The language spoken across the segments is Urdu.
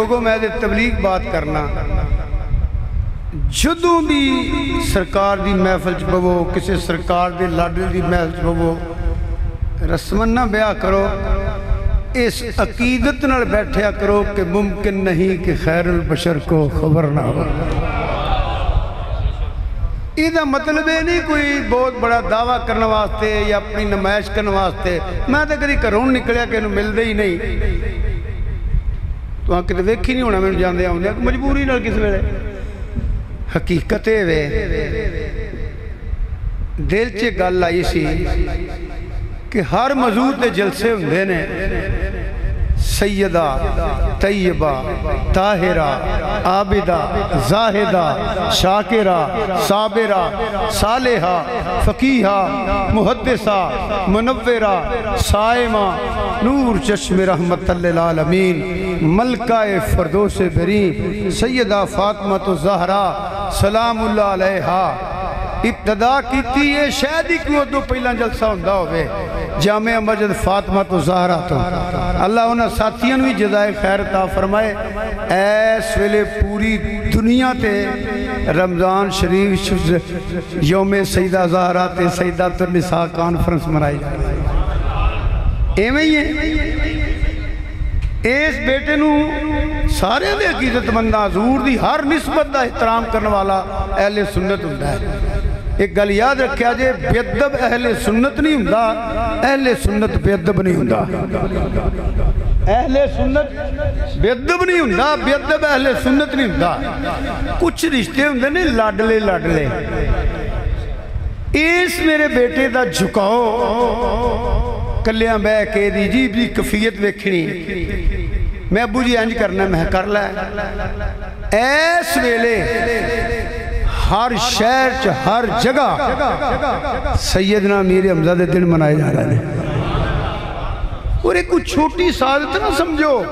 لوگوں میں تبلیغ بات کرنا جدوں بھی سرکار دی محفل چ بوو کسی سرکار دے لاڈلے دی محفل چ بوو رسمن نہ بیاہ کرو اس عقیدت نال بیٹھیا کرو کہ ممکن نہیں کہ خیر البشر کو خبر نہ ہو۔ ایدہ مطلب ہے نہیں کوئی بہت بڑا دعویٰ کرنے واسطے یا اپنی نمائش کرنے واسطے، میں تو کدی گھروں نکلیا کہ انہوں ملدے ہی نہیں تو ہاں کتے ویکھ ہی نہیں ہونا میں جاندے آؤں مجبوری نال کس ویلے حقیقتے وے دل چے گل آئی سی کہ ہر مزور دے جلسے ہوندے نے سیدہ طیبہ طاہرہ عابدہ زاہدہ شاکرہ صابرہ صالحہ فقیہہ محدثہ منورہ صائمہ نور چشم رحمت للعالمین ملکہ فردوس بری سیدہ فاطمہ الزہرا سلام اللہ علیہا ابتدا کیتی ہے شاید ہی کیوں دو پہلا جلسہ ہوندہ ہوئے جامعہ مسجد فاطمہ تو زہرہ تو اللہ انہاں ساتھیاں بھی جزائے خیر عطا فرمائے ایس ویلے پوری دنیا تے رمضان شریف یوم سیدہ زہرہ تے سیدہ النساء کانفرنس منائی جائے ایویں ہی ہے اس بیٹے نو سارے دے عقیدت مندہ حضور دی ہر نسبت دا احترام کرنے والا اہل سنت ہوندہ ہے۔ ایک گل یاد رکھیا جے بیدب اہل سنت نہیں ہوندہ اہل سنت بیدب نہیں ہوندہ اہل سنت بیدب نہیں ہوندہ بیدب اہل سنت نہیں ہوندہ کچھ رشتے ہوندے نے لاڈلے لاڈلے اس میرے بیٹے دا جھکاؤ کلیاں بے کے دی جی بھی کفیت ویکھنی میں ابو جی انج کرنا میں کر لائے ایس ویلے ہر شہر چ ہر جگہ سیدنا امیر حمزہ دے دن منائے جا رہے ہیں اور ایک کوئی چھوٹی سعادت نہ سمجھو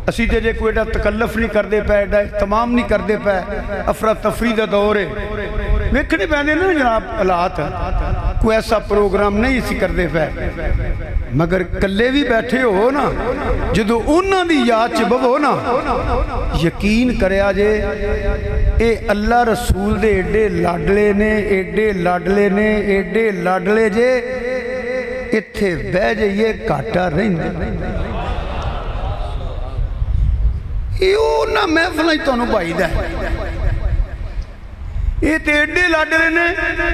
اسی جے کوئی ایڈا تکلف نہیں کر دے پہ ایڈا اہتمام نہیں کر دے پہ افراتفری دا دور ہے ویکھنے پہنے نا جناب حالات کوئی ایسا پروگرام نہیں اسی کر دے پہ مگر کلے بھی بیٹھے ہو نا جدو انہاں دی یاد چ بو نا یقین کرے آجے اے اللہ رسول دے ایڈے لاڈلے نے ایڈے لاڈلے نے ایڈے لاڈلے جے اتھے بے جے یہ کاٹا رہن دے یہ نا محفلہ ہی تونوں بائی دے یہ تے ایڈے لاڈلے نے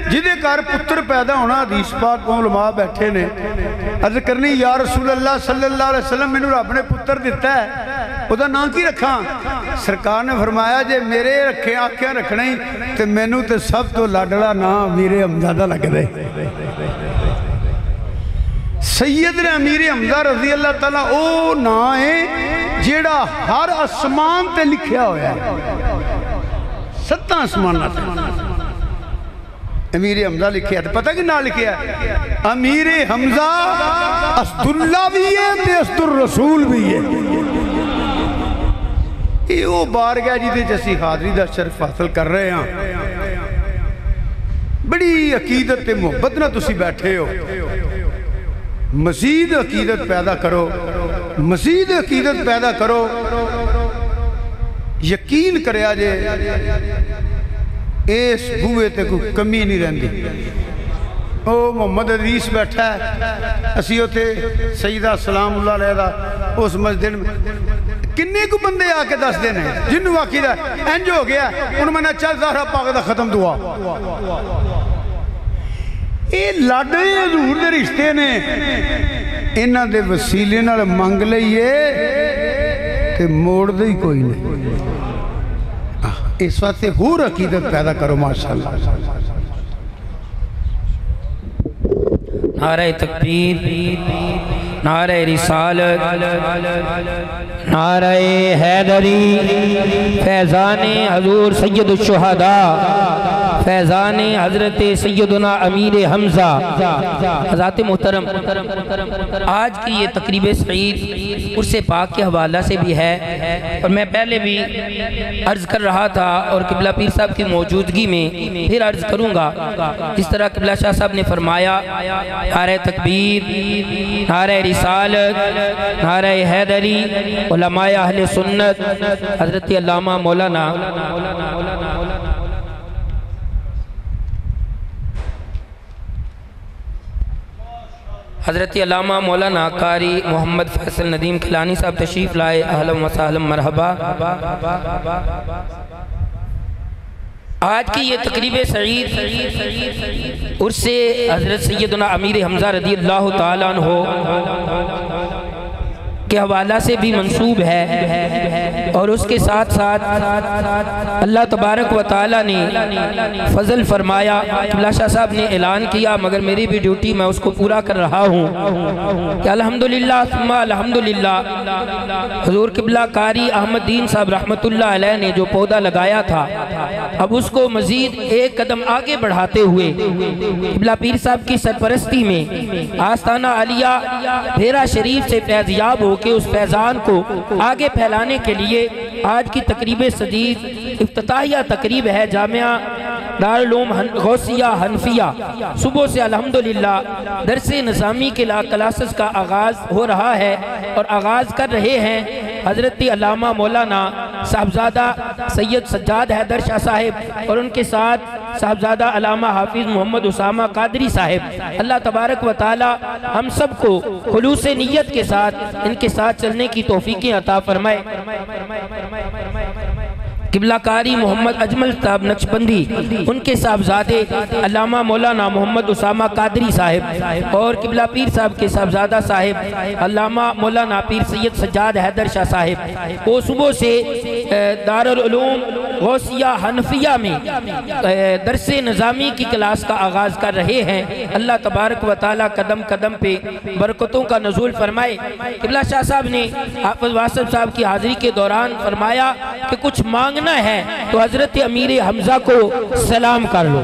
جدے کار پتر پیدا ہونا حدیث پاک کو علماء بیٹھے نے عرض کرنی یا رسول اللہ صلی اللہ علیہ وسلم میں نے رب نے پتر دیتا ہے وہ دا نام کی رکھا سرکار نے فرمایا جے میرے رکھے آنکھیں رکھنا ہی تے میں نے تے سب تو لاڈلہ نام امیر حمزہ لگ دے سیدنا امیر حمزہ رضی اللہ تعالیٰ او نا ہے جیڑا ہر اسمان تے لکھیا ہویا ہے 7 اسمان تے امیر حمزہ لکھیا ہے پتہ کہ نہ لکھیا ہے امیر حمزہ اسد اللہ بھی ہے تے اسد الرسول بھی ہے یہ وہ بار گیا جی دے جیسی حاضری دا شرف حاصل کر رہے ہیں بڑی عقیدت تے محبت نہ تسی بیٹھے ہو مزید عقیدت پیدا کرو مزید عقیدت پیدا کرو یقین کرے آجے اس بوئے تے کوئی کمی نہیں رہندی او محمد عدیس بیٹھا ہے اسی ہوتے سیدہ سلام اللہ علیہ دا اس مسجد میں کنے کو بندے آکے دس دینے جنہوں عقیدہ انج ہو گیا انہوں میں نے چل زہرہ پاک دا ختم دعا اے لاڈے حضور دے رشتے نے انہاں دے وسیلے نال منگ لئیے تے موڑ دے ہی کوئی نہیں اس وقت سے ہور عقیدت پیدا کرو ماشاءاللہ نعرہ تکبیر نعرہ رسالت نعرہ حیدری فیضان حضور سید الشہداء فیضان حضرت سیدنا امیر حمزہ۔ حضرات محترم، آج کی یہ تقریب سعید عرس پاک کے حوالہ سے بھی ہے، اور میں پہلے بھی عرض کر رہا تھا اور قبلہ پیر صاحب کی موجودگی میں پھر عرض کروں گا۔ جس طرح قبلہ شاہ صاحب نے فرمایا، نعرہ تکبیر، نعرہ رسالت، نعرہ حیدری، علماء اہل سنت، حضرت علامہ مولانا حضرت علامہ مولانا قاری محمد فیصل ندیم کیلانی صاحب تشریف لائے۔ اہلا و سہلا مرحبا۔ آج کی یہ تقریب سعید عرس حضرت سیدنا امیر حمزہ رضی اللہ تعالیٰ عنہ کے حوالہ سے بھی منسوب ہے، اور اس کے ساتھ ساتھ اللہ تبارک و تعالیٰ نے فضل فرمایا۔ قبلہ شاہ صاحب نے اعلان کیا، مگر میری بھی ڈیوٹی میں اس کو پورا کر رہا ہوں کہ الحمدللہ ثم الحمدللہ حضور قبلہ قاری احمد دین صاحب رحمت اللہ علیہ نے جو پودا لگایا تھا، اب اس کو مزید ایک قدم آگے بڑھاتے ہوئے قبلہ پیر صاحب کی سرپرستی میں آستانہ عالیہ بھیرا شریف سے فیضیاب ہو کہ اس فیضان کو آگے پھیلانے کے لیے آج کی تقریب سعید افتتاحیہ تقریب ہے جامعہ دارالعلوم غوثیہ حنفیہ۔ صبح سے الحمدللہ درس نظامی کے کلاسز کا آغاز ہو رہا ہے، اور آغاز کر رہے ہیں حضرت علامہ مولانا صاحبزادہ سید سجاد حیدر شاہ صاحب، اور ان کے ساتھ صاحبزادہ علامہ حافظ محمد اسامہ قادری صاحب۔ اللہ تبارک و تعالی ہم سب کو خلوص نیت کے ساتھ ان کے ساتھ چلنے کی توفیقیں عطا فرمائے۔ قبلہ قاری محمد اجمل صاحب نقشبندی، ان کے صاحبزادے علامہ مولانا محمد اسامہ قادری صاحب، اور قبلہ پیر صاحب کے صاحبزادہ صاحب علامہ مولانا پیر سید سجاد حیدر شاہ صاحب، وہ صبح سے دارالعلوم غوثیہ حنفیہ میں درس نظامی کی کلاس کا آغاز کر رہے ہیں۔ اللہ تبارک و تعالی قدم قدم پہ برکتوں کا نزول فرمائے۔ قبلہ شاہ صاحب نے حافظ واسف صاحب کی حاضری کے دوران فرمایا کہ کچھ مانگنا ہے تو حضرت امیر حمزہ کو سلام کر لو،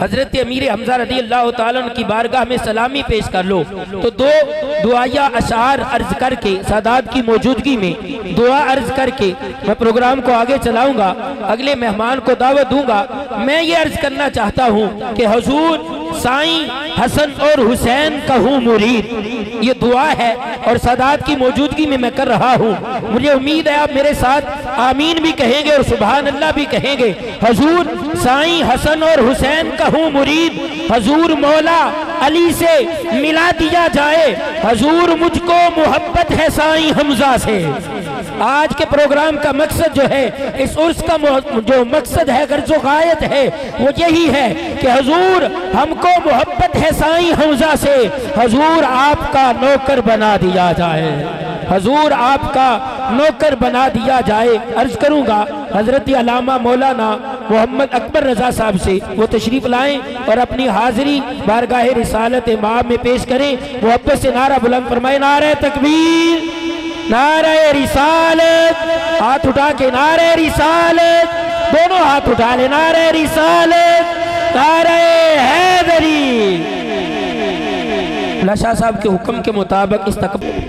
حضرت امیر حمزہ رضی اللہ تعالیٰ عنہ کی بارگاہ میں سلامی پیش کر لو۔ تو دو دعائیہ اشعار عرض کر کے سادات کی موجودگی میں دعا عرض کر کے میں پروگرام کو آگے چلاؤں گا، اگلے مہمان کو دعوت دوں گا۔ میں یہ عرض کرنا چاہتا ہوں کہ حضور سائیں حسن اور حسین کا ہوں مرید، یہ دعا ہے اور سادات کی موجودگی میں کر رہا ہوں۔ مجھے امید ہے آپ میرے ساتھ آمین بھی کہیں گے اور سبحان اللہ بھی کہیں گے۔ حضور سائیں حسن اور حسین کا ہوں مرید، حضور مولا علی سے ملا دیا جائے، حضور مجھ کو محبت ہے سائیں حمزہ سے۔ آج کے پروگرام کا مقصد جو ہے، اس عرس کا جو مقصد ہے، غرض و غایت ہے، وہ یہی ہے کہ حضور ہم کو محبت ہے سائیں حمزہ سے، حضور آپ کا نوکر بنا دیا جائے، حضور آپ کا نوکر بنا دیا جائے۔ عرض کروں گا حضرت علامہ مولانا محمد اکبر رضا صاحب سے، وہ تشریف لائیں اور اپنی حاضری بارگاہ رسالت امام میں پیش کریں۔ محبت سے نعرہ بلند فرمائے، نعرہ تکبیر، نعرہ رسالت، ہاتھ اٹھا کے نعرہ رسالت، دونوں ہاتھ اٹھا لے، نعرہ رسالت، نعرہ حیدری۔ اللہ شاہ صاحب کے حکم کے مطابق استقبال۔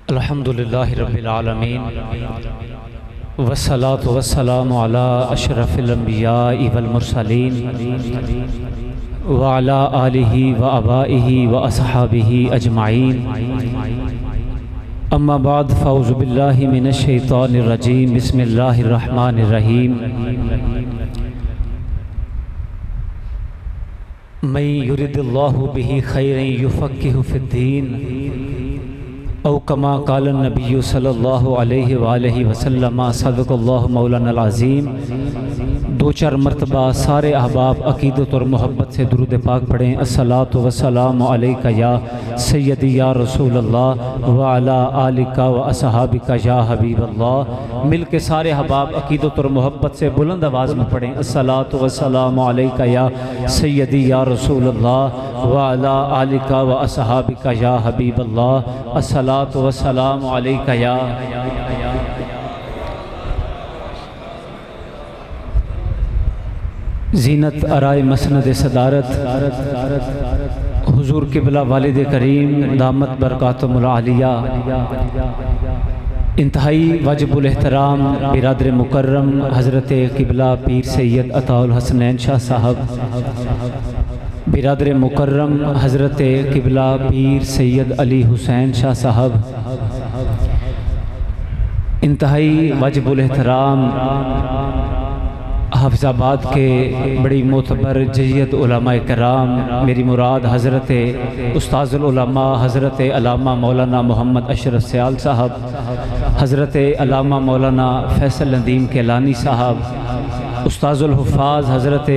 الحمدللہ رب العالمین، والصلاة والسلام علی اشرف الانبیاء والمرسلین، وعلی آلہ وآبائہ واصحابہ اجمعین۔ اما بعد، فاعوذ باللہ من الشیطان الرجیم، بسم اللہ الرحمن الرحیم۔ من یرد اللہ بہ خیرا یفقہہ فی الدین، او کما قال النبی صلی اللہ علیہ وآلہ وسلم، صدق اللہ مولانا العظیم۔ دو چار مرتبہ سارے احباب عقیدت اور محبت سے درود پاک پڑھیں۔ الصلاۃ والسلام علیک یا سیدی یا رسول اللہ وعلی آلک و اصحابک یا حبیب اللہ۔ مل کے سارے احباب عقیدت اور محبت سے بلند آواز میں پڑھیں۔ الصلاۃ والسلام علیک یا سیدی یا رسول اللہ وعلی آلک و اصحابک یا حبیب اللہ۔ الصلاۃ والسلام علیک یا زینت آرائے مسند صدارت حضور قبلہ والد کریم دامت برکاتہم العالیہ، انتہائی واجب الاحترام برادر مکرم حضرت قبلہ پیر سید عطا الحسنین شاہ صاحب، برادر مکرم حضرت قبلہ پیر سید علی حسین شاہ صاحب، انتہائی واجب الاحترام حافظ آباد کے بڑی معتبر جید علماء کرام، میری مراد حضرت استاذ العلماء حضرت علامہ مولانا محمد اشرف سیال صاحب، حضرت علامہ مولانا فیصل ندیم کیلانی صاحب، استاذ الحفاظ حضرت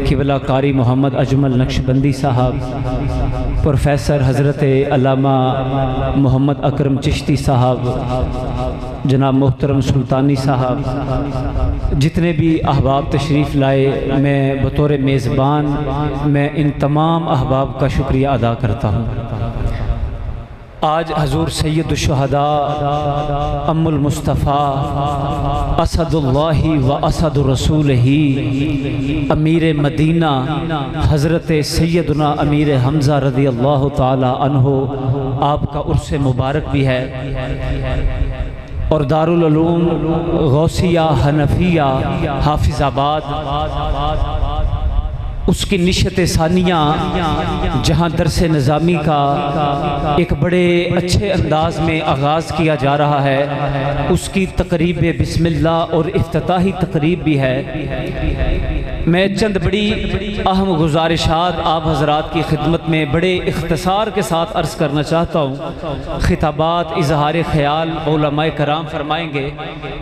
قبلہ قاری محمد اجمل نقشبندی صاحب، پروفیسر حضرت علامہ محمد اکرم چشتی صاحب، جناب محترم سلطانی صاحب، جتنے بھی احباب تشریف لائے، میں بطور میزبان میں ان تمام احباب کا شکریہ ادا کرتا ہوں۔ آج حضور سید الشہداء ام المصطفیٰ اسد اللہ و اسد رسول ہی امیر مدینہ حضرت سیدنا امیر حمزہ رضی اللہ تعالی عنہ آپ کا عرس مبارک بھی ہے، اور دارالعلوم غوثیہ حنفیہ حافظ آباد اس کی نشت ثانیہ جہاں درس نظامی کا ایک بڑے اچھے انداز میں آغاز کیا جا رہا ہے، اس کی تقریب بسم اللہ اور افتتاحی تقریب بھی ہے۔ میں چند بڑی اہم گزارشات آپ حضرات کی خدمت میں بڑے اختصار کے ساتھ عرض کرنا چاہتا ہوں۔ خطابات اظہار خیال علماء کرام فرمائیں گے،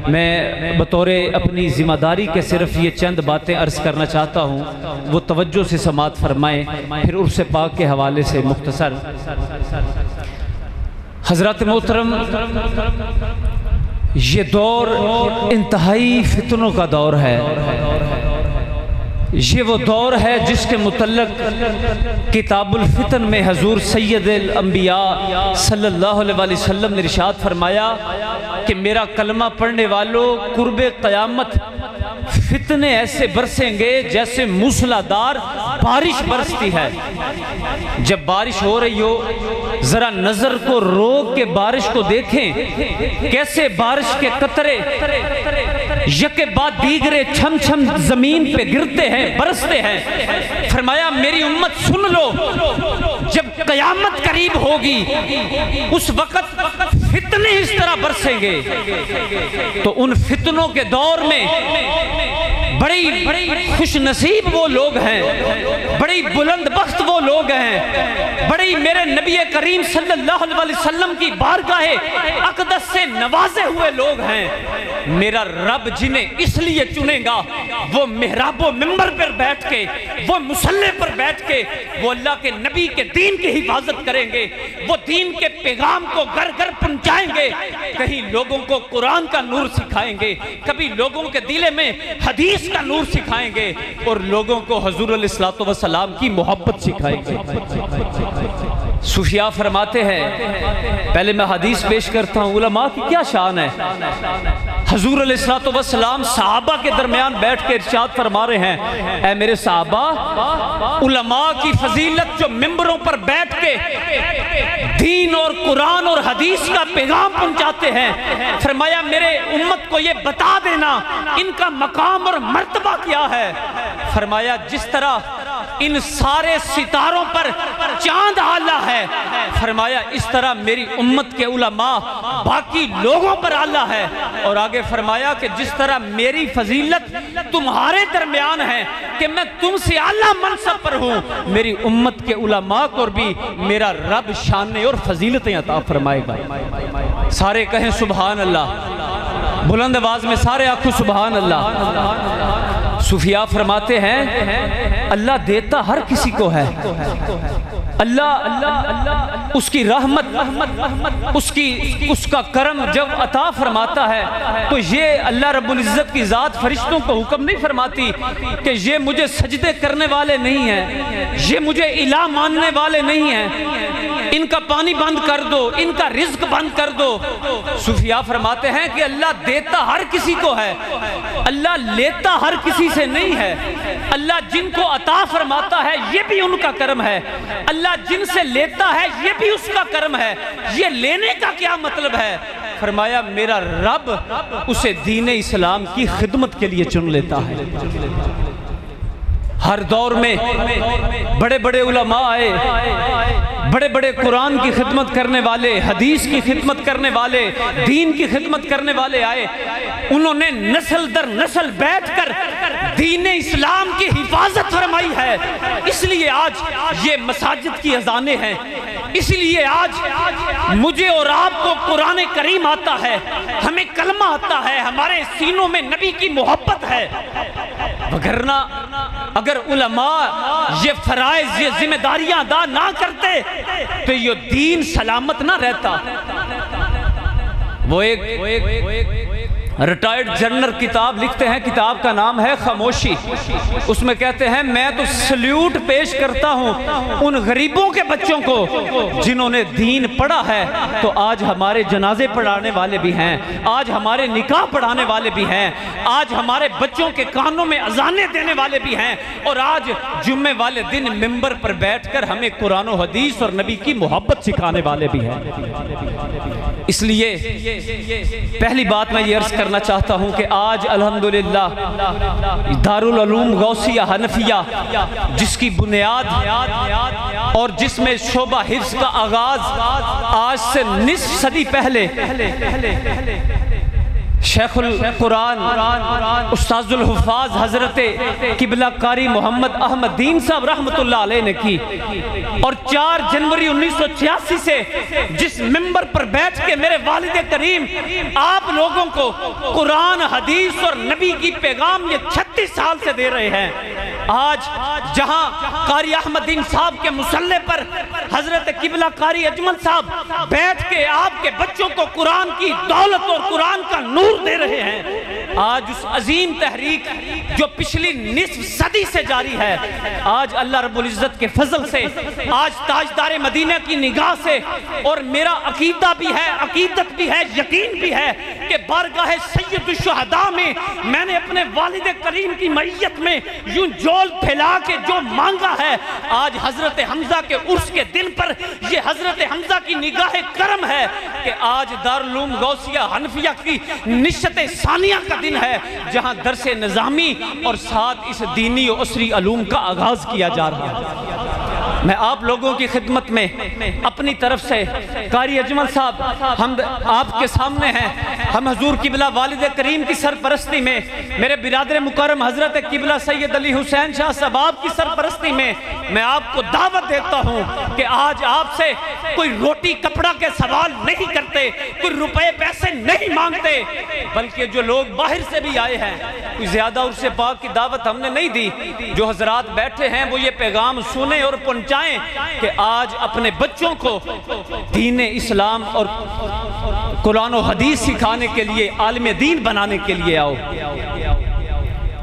میں بطور اپنی ذمہ داری کے صرف یہ چند باتیں عرض کرنا چاہتا ہوں، وہ توجہ سے سماعت فرمائیں، پھر عرس پاک کے حوالے سے مختصر۔ حضرات محترم، یہ دور انتہائی فتنوں کا دور ہے، یہ وہ دور ہے جس کے متعلق کتاب الفتن میں حضور سید الانبیاء صلی اللہ علیہ وسلم نے ارشاد فرمایا کہ میرا کلمہ پڑھنے والوں قرب قیامت فتنے ایسے برسیں گے جیسے موسلادھار بارش برستی ہے۔ جب بارش ہو رہی ہو ذرا نظر کو روک کے بارش کو دیکھیں، کیسے بارش کے قطرے یکے بعد دیگرے چھم چھم زمین پہ گرتے ہیں، برستے ہیں۔ فرمایا میری امت سن لو، جب قیامت قریب ہوگی اس وقت فتنے اس طرح برسیں گے، تو ان فتنوں کے دور میں بڑی خوش نصیب وہ لوگ ہیں، بڑی بلند بخت وہ لوگ ہیں، بڑی میرے نبی کریم صلی اللہ علیہ وسلم کی بارگاہ اقدس سے نوازے ہوئے لوگ ہیں۔ میرا رب جنہیں اس لیے چنے گا، وہ محراب و منبر پر بیٹھ کے، وہ مصلی پر بیٹھ کے وہ اللہ کے نبی کے دین کی حفاظت کریں گے، وہ دین کے پیغام کو گھر گھر پہنچائیں گے، کہیں لوگوں کو قرآن کا نور سکھائیں گے، کبھی لوگوں کے دل میں حدیث کا نور سکھائیں گے، اور لوگوں کو حضور علیہ السلام کی محبت سکھائیں گے۔ صوفیاء فرماتے ہیں، پہلے میں حدیث پیش کرتا ہوں، علماء کی کیا شان ہے۔ حضور علیہ السلام صحابہ کے درمیان بیٹھ کے ارشاد فرما رہے ہیں، اے میرے صحابہ، علماء کی فضیلت جو ممبروں پر بیٹھ کے دین اور قرآن اور حدیث کا پیغام پہنچاتے ہیں، فرمایا میرے امت کو یہ بتا دینا ان کا مقام اور مرتبہ کیا ہے۔ فرمایا جس طرح ان سارے ستاروں پر چاند اعلیٰ ہے، فرمایا اس طرح میری امت کے علماء باقی لوگوں پر اعلیٰ ہے، اور آگے فرمایا کہ جس طرح میری فضیلت تمہارے درمیان ہے کہ میں تم سے اعلیٰ منصب پر ہوں، میری امت کے علماء کو بھی میرا رب شان اور فضیلتیں عطا فرمائے گا۔ سارے کہیں سبحان اللہ۔ بلند آواز میں سارے آنکھوں سبحان اللہ۔ صوفیاء فرماتے ہیں اللہ دیتا ہر کسی کو ہے، اللہ اس کی رحمت اس کا کرم جب عطا فرماتا ہے تو یہ اللہ رب العزت کی ذات فرشتوں کو حکم نہیں فرماتی کہ یہ مجھے سجدے کرنے والے نہیں ہیں، یہ مجھے الہ ماننے والے نہیں ہیں، ان کا پانی بند کر دو، ان کا رزق بند کر دو۔ صوفیاء فرماتے ہیں کہ اللہ دیتا ہر کسی کو ہے، اللہ لیتا ہر کسی سے نہیں ہے۔ اللہ جن کو عطا فرماتا ہے یہ بھی ان کا کرم ہے، اللہ جن سے لیتا ہے یہ بھی اس کا کرم ہے۔ یہ لینے کا کیا مطلب ہے؟ فرمایا میرا رب اسے دین اسلام کی خدمت کے لیے چن لیتا ہے۔ ہر دور میں بڑے بڑے علماء آئے، بڑے بڑے قرآن کی خدمت کرنے والے، حدیث کی خدمت کرنے والے، دین کی خدمت کرنے والے آئے، انہوں نے نسل در نسل بیٹھ کر دین اسلام کی حفاظت فرمائی ہے۔ اس لیے آج یہ مساجد کی اذانیں ہیں، اس لیے آج مجھے اور آپ کو قرآن کریم آتا ہے، ہمیں کلمہ آتا ہے، ہمارے سینوں میں نبی کی محبت ہے۔ وگرنہ اگر علماء یہ فرائض، یہ ذمہ داریاں ادا نہ کرتے تو یہ دین سلامت نہ رہتا۔ وہ ایک ریٹائرڈ جنرل کتاب لکھتے ہیں، کتاب کا نام ہے خاموشی۔ اس میں کہتے ہیں میں تو سلیوٹ پیش کرتا ہوں ان غریبوں کے بچوں کو جنہوں نے دین پڑھا ہے، تو آج ہمارے جنازے پڑھانے والے بھی ہیں، آج ہمارے نکاح پڑھانے والے بھی ہیں، آج ہمارے بچوں کے کانوں میں اذانیں دینے والے بھی ہیں، اور آج جمعے والے دن ممبر پر بیٹھ کر ہمیں قرآن و حدیث اور نبی کی محبت سکھانے والے بھی ہیں۔ اس لیے پہلی بات میں یہ عرض کرنا چاہتا ہوں کہ آج الحمدللہ دارالعلوم غوثیہ حنفیہ جس کی بنیاد اور جس میں شعبہ حفظ کا آغاز آج سے نصف صدی پہلے شیخ القرآن استاذ الحفاظ حضرت قبلہ قاری محمد احمد دین صاحب رحمت اللہ علیہ نے کی، اور 4 جنوری 1986 سے جس ممبر پر بیٹھ کے میرے والد کریم آپ لوگوں کو قرآن حدیث اور نبی کی پیغام یہ 36 سال سے دے رہے ہیں، آج جہاں قاری احمد دین صاحب کے مصلح پر حضرت قبلہ قاری اجمل صاحب بیٹھ کے آپ کے بچوں کو قرآن کی دولت اور قرآن کا نور دے رہے ہیں، آج اس عظیم تحریک جو پچھلی نصف صدی سے جاری ہے، آج اللہ رب العزت کے فضل سے، آج تاجدار مدینہ کی نگاہ سے، اور میرا عقیدہ بھی ہے، عقیدت بھی ہے، یقین بھی ہے کہ بارگاہ سید الشہداء میں میں نے اپنے والد کریم کی معیت میں یوں جول پھیلا کے جو مانگا ہے، آج حضرت حمزہ کے عرس کے دن پر یہ حضرت حمزہ کی نگاہ کرم ہے کہ آج دارالعلوم غوثیہ حنفیہ کی نشست ثانیہ کا دن ہے، جہاں درس نظامی اور ساتھ اس دینی و عصری علوم کا آغاز کیا جا رہا ہے۔ میں آپ لوگوں کی خدمت میں اپنی طرف سے قاری اجمل صاحب ہم آپ کے سامنے ہیں، ہم حضور قبلہ والد کریم کی سرپرستی میں، میرے برادر مکرم حضرت قبلہ سید علی حسین شاہ صاحب آپ کی سرپرستی میں آپ کو دعوت دیتا ہوں کہ آج آپ سے کوئی روٹی کپڑا کے سوال نہیں کرتے، کوئی روپے پیسے نہیں مانگتے، بلکہ جو لوگ باہر سے بھی آئے ہیں کوئی زیادہ عرص پاک کی دعوت ہم نے نہیں دی، جو حضرات بیٹھے ہیں وہ یہ پیغام سنیں اور پہنچائیں کہ آج اپنے بچوں کو دین اسلام اور قرآن و حدیث سکھانے کے لیے، عالم دین بنانے کے لیے آؤ۔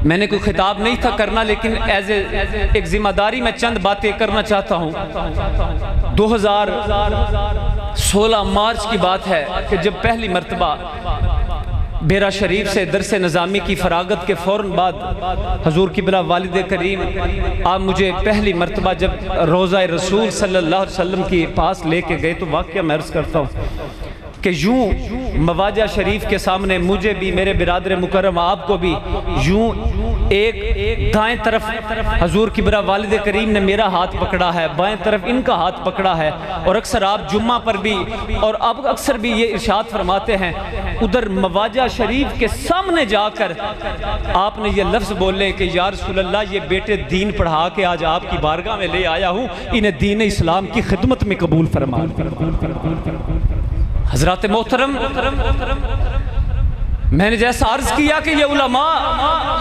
میں نے کوئی خطاب نہیں تھا کرنا، لیکن ایک ذمہ داری میں چند باتیں کرنا چاہتا ہوں۔ 2016 مارچ کی بات ہے کہ جب پہلی مرتبہ بیرہ شریف سے درس نظامی کی فراغت کے فوراً بعد حضور قبلہ والد کریم آپ مجھے پہلی مرتبہ جب روضہ رسول صلی اللہ علیہ وسلم کی پاس لے کے گئے، تو واقعہ میں عرض کرتا ہوں کہ یوں مواجہ شریف کے سامنے مجھے بھی، میرے برادر مکرم آپ کو بھی، یوں ایک دائیں طرف حضور قبلہ والد کریم نے میرا ہاتھ پکڑا ہے، بائیں طرف ان کا ہاتھ پکڑا ہے، اور اکثر آپ جمعہ پر بھی اور اب اکثر بھی یہ ارشاد فرماتے ہیں، ادھر مواجہ شریف کے سامنے جا کر آپ نے یہ لفظ بولے کہ یا رسول اللہ، یہ بیٹے دین پڑھا کے آج آپ کی بارگاہ میں لے آیا ہوں، انہیں دین اسلام کی خدمت میں قبول فرما۔ حضرات محترم، میں نے جیسا عرض کیا کہ یہ علماء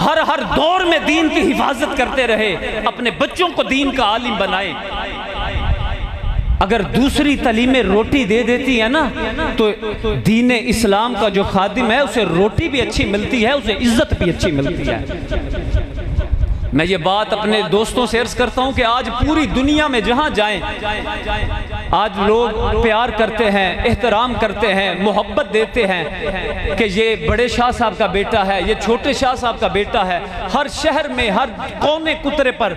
ہر دور میں دین کی حفاظت کرتے رہے، اپنے بچوں کو دین کا عالم بنائے۔ اگر دوسری تعلیمیں روٹی دے دیتی ہے نا تو دین اسلام کا جو خادم ہے اسے روٹی بھی اچھی ملتی ہے، اسے عزت بھی اچھی ملتی ہے۔ میں یہ بات اپنے دوستوں سے عرض کرتا ہوں کہ آج پوری دنیا میں جہاں جائیں آج لوگ پیار کرتے ہیں، احترام کرتے ہیں، محبت دیتے ہیں کہ یہ بڑے شاہ صاحب کا بیٹا ہے، یہ چھوٹے شاہ صاحب کا بیٹا ہے۔ ہر شہر میں، ہر کونے کترے پر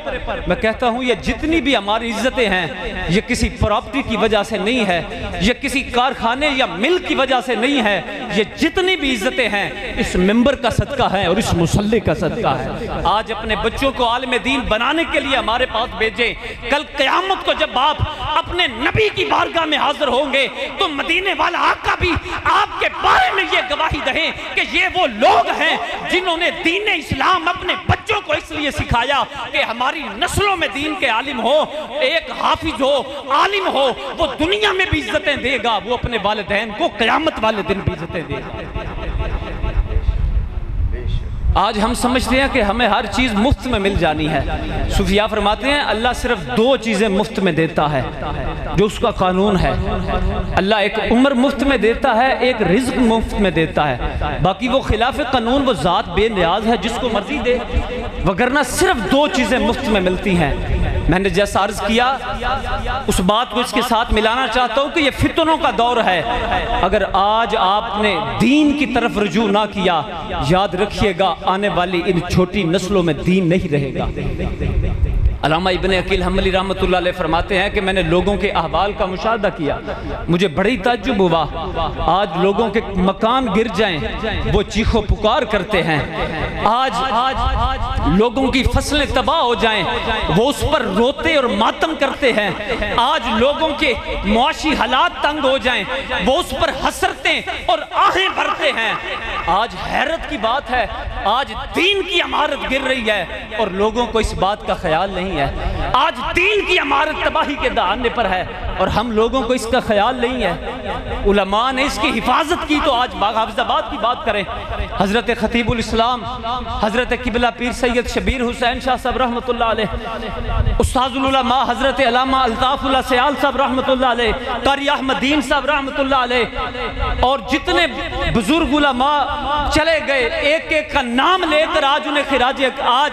میں کہتا ہوں یہ جتنی بھی ہماری عزتیں ہیں یہ کسی پراپرٹی کی وجہ سے نہیں ہے، یہ کسی کارخانے یا مل کی وجہ سے نہیں ہے، یہ جتنی بھی عزتیں ہیں اس منبر کا صدقہ ہے اور اس مصلی کا صدقہ ہے۔ آج اپنے بچوں کو عالم دین بنانے کے لیے ہمارے پاس بھیجیں۔ کل قیامت کو جب آپ اپنے نبی کی بارگاہ میں حاضر ہوں گے تو مدینے والا آقا بھی آپ کے بارے میں یہ گواہی دہیں کہ یہ وہ لوگ ہیں جنہوں نے دین اسلام اپنے بچوں کو اس لیے سکھایا کہ ہماری نسلوں میں دین کے عالم ہو، ایک حافظ ہو، عالم ہو، وہ دنیا میں بھی عزتیں دے گا، وہ اپنے والدین کو قیامت والے دن بھی عزتیں دے گا۔ آج ہم سمجھتے ہیں کہ ہمیں ہر چیز مفت میں مل جانی ہے۔ صوفیاء فرماتے ہیں اللہ صرف دو چیزیں مفت میں دیتا ہے جو اس کا قانون ہے۔ اللہ ایک عمر مفت میں دیتا ہے، ایک رزق مفت میں دیتا ہے، باقی وہ خلاف قانون، وہ ذات بے نیاز ہے جس کو مرضی دے، وگرنہ صرف دو چیزیں مفت میں ملتی ہیں۔ میں نے جیسا عرض کیا اس بات کو اس کے ساتھ ملانا چاہتا ہوں کہ یہ فتنوں کا دور ہے۔ اگر آج آپ نے دین کی طرف رجوع نہ کیا، یاد رکھیے گا آنے والی ان چھوٹی نسلوں میں دین نہیں رہے گا۔ علامہ ابن عقیل حنبلی رحمۃ اللہ علیہ فرماتے ہیں کہ میں نے لوگوں کے احوال کا مشاہدہ کیا، مجھے بڑی تعجب ہوا۔ آج لوگوں کے مکان گر جائیں وہ چیخو پکار کرتے ہیں، آج لوگوں کی فصلیں تباہ ہو جائیں وہ اس پر روتے اور ماتم کرتے ہیں، آج لوگوں کے معاشی حالات تنگ ہو جائیں وہ اس پر حسرتیں اور آہیں بھرتے ہیں۔ آج حیرت کی بات ہے، آج دین کی عمارت گر رہی ہے اور لوگوں کو اس بات کا خیال نہیں ہے۔ آج دین کی عمارت تباہی کے دہانے پر ہے اور ہم لوگوں کو اس کا خیال نہیں ہے۔ علماء نے اس کی حفاظت کی تو آج حافظ آباد کی بات کریں۔ حضرت خطیب الاسلام حضرت قبلہ پیر سید شبیر حسین شاہ صاحب رحمۃ اللہ علیہ، استاذ العلماء حضرت علامہ الطاف اللہ سیال صاحب رحمۃ اللہ علیہ، قاری احمد دین صاحب رحمۃ اللہ علیہ اور جتنے بزرگ علماء چلے گئے ایک ایک کا نام لے کر آج انہیں خراج آج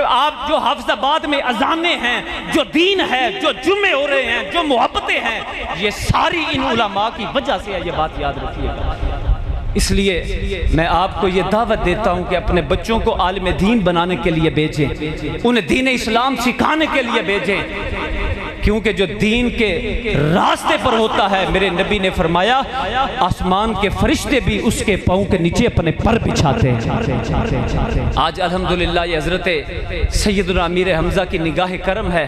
آپ جو حافظ آباد میں اذانیں ہیں، جو دین ہے، جو جمعے ہو رہے ہیں، جو محبتیں ہیں، یہ ساری ان علماء کی وجہ سے ہے، یہ بات یاد رکھیے گا۔ اس لیے میں آپ کو یہ دعوت دیتا ہوں کہ اپنے بچوں کو عالم دین بنانے کے لیے بھیجیں، انہیں دین اسلام سکھانے کے لیے بھیجیں، کیونکہ جو دین کے راستے پر ہوتا ہے میرے نبی نے فرمایا آسمان کے فرشتے بھی اس کے پاؤں کے نیچے اپنے پر بچھاتے ہیں۔ آج الحمدللہ یہ حضرت سیدنا امیر حمزہ کی نگاہ کرم ہے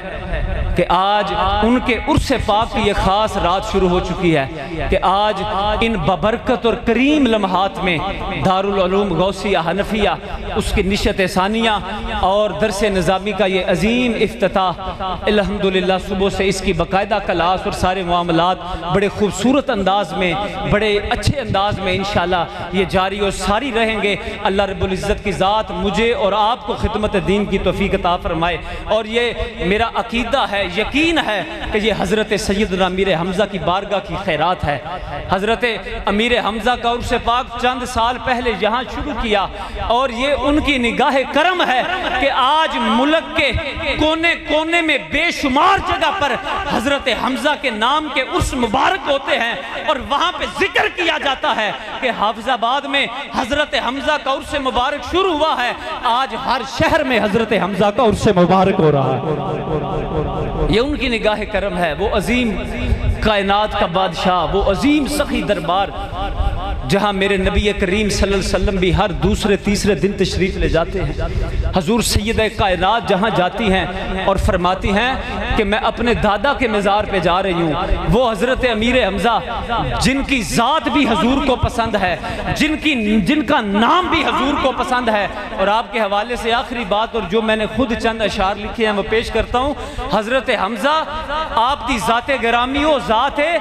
کہ آج ان کے عرس پاک کی یہ خاص رات شروع ہو چکی ہے کہ آج ان ببرکت اور کریم لمحات میں دارالعلوم غوثیہ حنفیہ اس کی نشت ثانیہ اور درس نظامی کا یہ عظیم افتتاح الحمدللہ صبح سے اس کی باقاعدہ کلاس اور سارے معاملات بڑے خوبصورت انداز میں بڑے اچھے انداز میں انشاءاللہ یہ جاری اور ساری رہیں گے۔ اللہ رب العزت کی ذات مجھے اور آپ کو خدمت دین کی توفیق عطا فرمائے، اور یہ میرا عقیدہ ہے، یقین ہے کہ یہ حضرت سیدنا امیر حمزہ کی بارگاہ کی خیرات ہے۔ حضرت امیر حمزہ کا عرس پاک چند سال پہلے یہاں شروع کیا اور یہ ان کی نگاہ کرم ہے کہ آج ملک کے کونے کونے میں بے شمار جگہ پر حضرت حمزہ کے نام کے عرس مبارک ہوتے ہیں اور وہاں پہ ذکر کیا جاتا ہے کہ حافظ آباد میں حضرت حمزہ کا عرس مبارک شروع ہوا ہے، آج ہر شہر میں حضرت حمزہ کا عرس مبارک ہو رہا ہے۔ یہ ان کی نگاہ کرم ہے، وہ عظیم کائنات کا بادشاہ، وہ عظیم سخی دربار جہاں میرے نبی کریم صلی اللہ علیہ وسلم بھی ہر دوسرے تیسرے دن تشریف لے جاتے ہیں۔ حضور سید کائنات جہاں جاتی ہیں اور فرماتی ہیں کہ میں اپنے دادا کے مزار پہ جا رہی ہوں، وہ حضرت امیر حمزہ جن کی ذات بھی حضور کو پسند ہے، جن کا نام بھی حضور کو پسند ہے، اور آپ کے حوالے سے آخری بات اور جو میں نے خود چند اشعار لکھے ہیں وہ پیش کرتا ہوں۔ حضرت حمزہ آپ دی ذات گرامی ہو، ذات ہے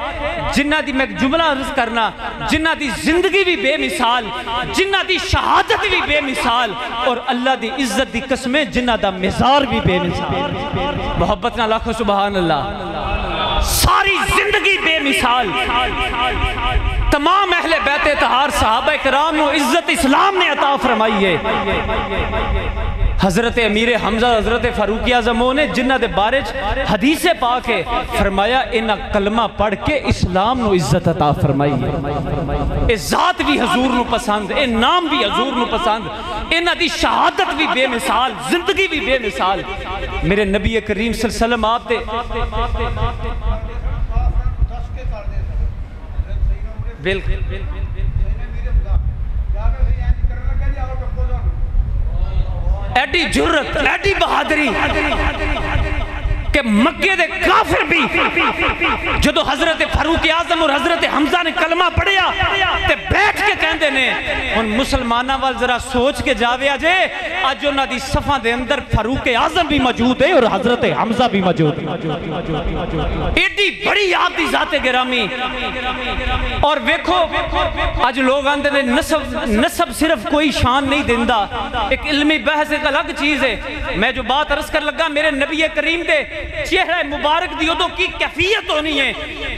جنہ دی میں جملہ عرض کرنا، جنہ دی زندگی زندگی بھی بے مثال جنہ دی شہادت بھی بے مثال اور اللہ دی عزت دی قسمیں جنہ دا مزار بھی بے مثال محبت نہ لاکھو سبحان اللہ ساری زندگی بے مثال تمام اہل بیت اطہار صحابہ کرام کو عزت اسلام نے عطا فرمائی ہے حضرت امیر حمزہ حضرت فاروق اعظم نے جنہ دے بارے حدیث پاک ہے فرمایا انہا کلمہ پڑھ کے اسلام نو عزت عطا فرمائی ہے اے ذات بھی حضور نو پسند اے نام بھی حضور نو پسند انہا دی شہادت بھی بے مثال زندگی بھی بے مثال میرے نبی کریم صلی اللہ علیہ وسلم آپ دے بالکل ایڈی جرت ایڈی بہادری کہ مکے دے کافر بھی جدو حضرت فاروق اعظم اور حضرت حمزہ نے کلمہ پڑھیا تے بیٹھ کے کہندے نے ان مسلمانہ وال ذرا سوچ کے جاوے آجے آج انہاں دی صفحہ دے اندر فاروق اعظم بھی موجود ہے اور حضرت حمزہ بھی موجود ہے ایڈی بڑی آپ دی ذات گرامی اور ویکھو آج لوگ آندے نے نسب صرف کوئی شان نہیں دیندہ ایک علمی بحث ایک الگ چیز ہے میں جو بات عرض کر لگا میرے نبی کریم دے چہرہ مبارک دیودوں کی کیفیت ہونی ہے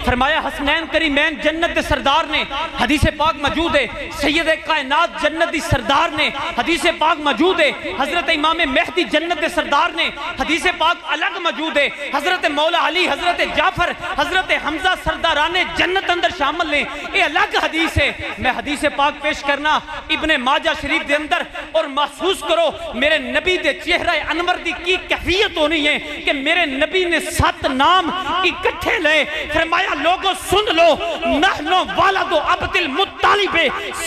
فرمایا حسنین کریمین جنت دے سردار نے حدیث پاک موجود ہے سید کائنات جنت دی سردار نے حدیث پاک موجود ہے حضرت امام مہدی جنت دے سردار نے حدیث پاک الگ موجود ہے حضرت مولا علی حضرت جعفر حضرت حمزہ سرداران جنت اندر شامل ہیں یہ الگ حدیث ہے میں حدیث پاک پیش کرنا ابن ماجہ شریف دے اندر اور محسوس کرو میرے نبی دے چہرہ انور دی کی کیفیت ہونی ہے کہ میرے نبی نے 7 نام اکٹھے لے فرمایا لوگوں سن لو نحنو والدو عبد المطلب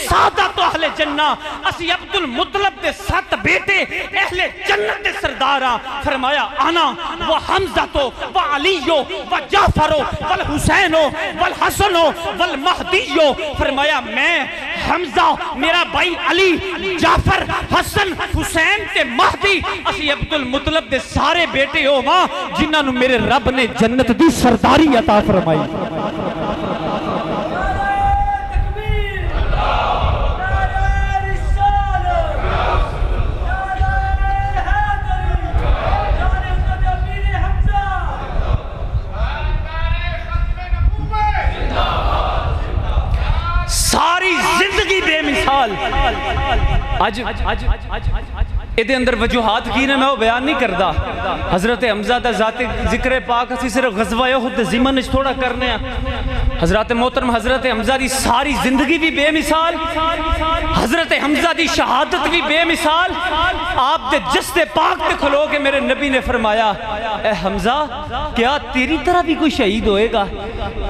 سادت اہل جنہ اسی عبد المطلب دے 7 بیٹے اہل جنت دے سرداراں فرمایا انا و حمزتو و علیو و جعفرو والحسینو والحسنو والمہدیو فرمایا میں حمزہ میرا بھائی علی جعفر حسن حسین تے مہدی اسی عبد المطلب دے سارے بیٹے ہو ماں جنہاں نو میرے رب نے جنت دی سرداری عطا فرمائی ساری زندگی بے مثال آج ایدے اندر وجوہات کی نے میں وہ بیان نہیں کردہ حضرت حمزہ دا ذات ذکر پاک اسی صرف غزوہ خود زمن اچھ تھوڑا کرنے ہیں حضرت محترم حضرت حمزہ دی ساری زندگی بھی بے مثال حضرت حمزہ دی شہادت بھی بے مثال آپ دے جسد پاک تے کھلو کے میرے نبی نے فرمایا اے حمزہ کیا تیری طرح بھی کوئی شہید ہوئے گا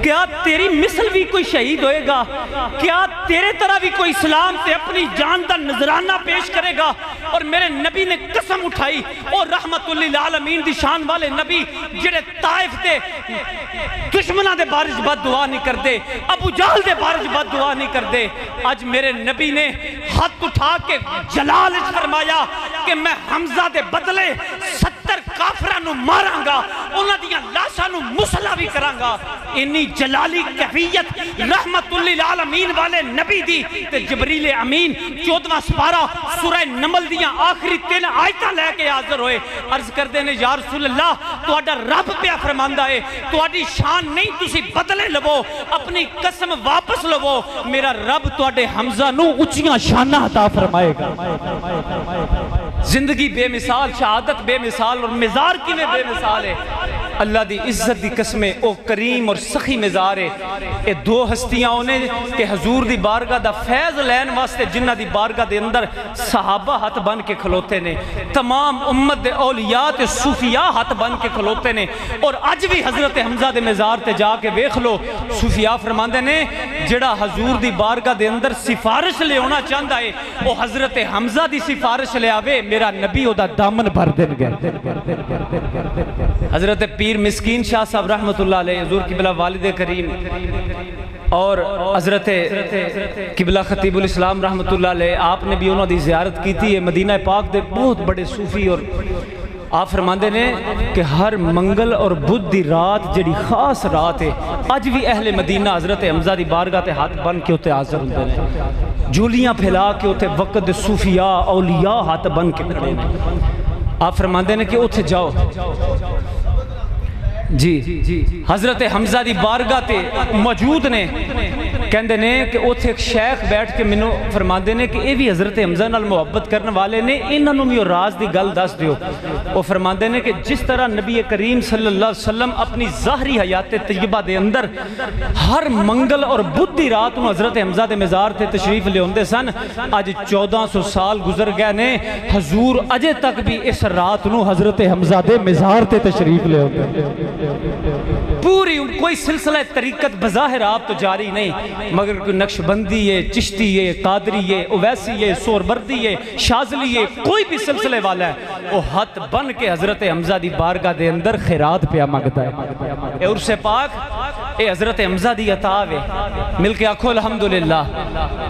کیا تیری مثل بھی کوئی شہید ہوئے گا کیا تیرے طرح بھی کوئی اسلام سے اپنی جان دا نظرانہ پیش کرے گا اور میرے نبی نے قسم اٹھائی اور رحمت للعالمین دی شان والے نبی جڑے طائف دے دشمنہ دے بارش بد دعا نہیں کر دے ابو جہل دے بارش بد دعا نہیں کر دے آج میرے نبی نے ہاتھ اٹھا کے جلال فرمایا کہ میں حمزہ دے بدلے 70 کافرانو ماراں گا انہاں دیاں لاشانو مسلح بھی کراں گا انی جلالی کیفیت رحمت للعالمین والے نبی دی تے جبریل امین 14واں سپارہ سورہ نمل دیاں آخری 3 آیتاں لے کے حاضر ہوئے عرض کر دینے یا رسول اللہ تو اڈا رب پہ فرماندہ ہے تو اڈی شان نہیں تسی بدلے لبو اپنی قسم واپس لبو میرا رب تو اڈے حمزہ نو اچھیاں شانہ عطا فرمائے گا زندگی بے مثال شہادت بے مثال اور مزار کی میں بے مثال ہے اللہ دی عزت دی قسمیں او کریم اور سخی مزار ہے اے 2 ہستیاں ہونے کہ حضور دی بارگاہ دا فیض لین واسطے جنہ دی بارگاہ دے اندر صحابہ ہاتھ بن کے کھلوتے نے تمام امت دے اولیاء تے صوفیاء ہاتھ بن کے کھلوتے نے اور آج بھی حضرت حمزہ دے مزار تے جا کے بیخ لو صوفیاء فرماندے نے جڑا حضور دی بارگاہ دے اندر سفارش لے ہونا چاہندہ ہے وہ حضرت حمزہ دی سفارش لے آوے میرا نبی او دا دامن بھر دن گئے حضرت پیر مسکین شاہ صاحب رحمت اللہ علیہ حضور قبلہ والد کریم اور حضرت قبلہ خطیب الاسلام رحمت اللہ علیہ آپ نے بھی انہوں دی زیارت کی تھی مدینہ پاک دے بہت بڑے صوفی اور آپ فرماندے نے کہ ہر منگل اور بدھ دی رات جڑی خاص رات ہے اج بھی اہل مدینہ حضرت حمزہ دی بارگاہ تے ہاتھ بن کے ہوتے حاضر ہوندے نے، جھولیاں پھیلا کے ہوتے وقت دے صوفیاء اولیاء ہاتھ بن کے کھڑے نے۔ آپ فرماندے نے کہ اتھے جاؤ جی حضرت حمزہ دی بارگاہ تے موجود نے، کہندے نے کہ اتھے ایک شیخ بیٹھ کے منو فرماندے نے کہ اے بھی حضرت حمزہ نال محبت کرنے والے نے، انہوں بھی راز دی گل دس دیو۔ وہ فرماندے نے کہ جس طرح نبی کریم صلی اللہ علیہ وسلم اپنی ظاہری حیات طیبہ دے اندر ہر منگل اور بدھ دی رات میں حضرت حمزہ دے مزار تے تشریف لے ہوندے سن، آج 1400 سال گزر گئے نے، حضور اجے تک بھی اس رات نو حضرت حمزہ دے مزار تے تشریف لے ہوندے، پوری کوئی سلسلہ طریقت بظاہر آپ تو جاری نہیں، مگر کوئی نقش بندی ہے، چشتی ہے، قادری ہے، اویسی ہے، سوربردی ہے، شاذلی ہے، کوئی بھی سلسلے والا ہے، وہ ہاتھ بن کے حضرت حمزہ دی بارگاہ دے اندر خیرات پہ مانگتا ہے۔ اے عرص پاک، اے حضرت حمزہ دی عطا ہے، مل کے آکھو الحمدللہ۔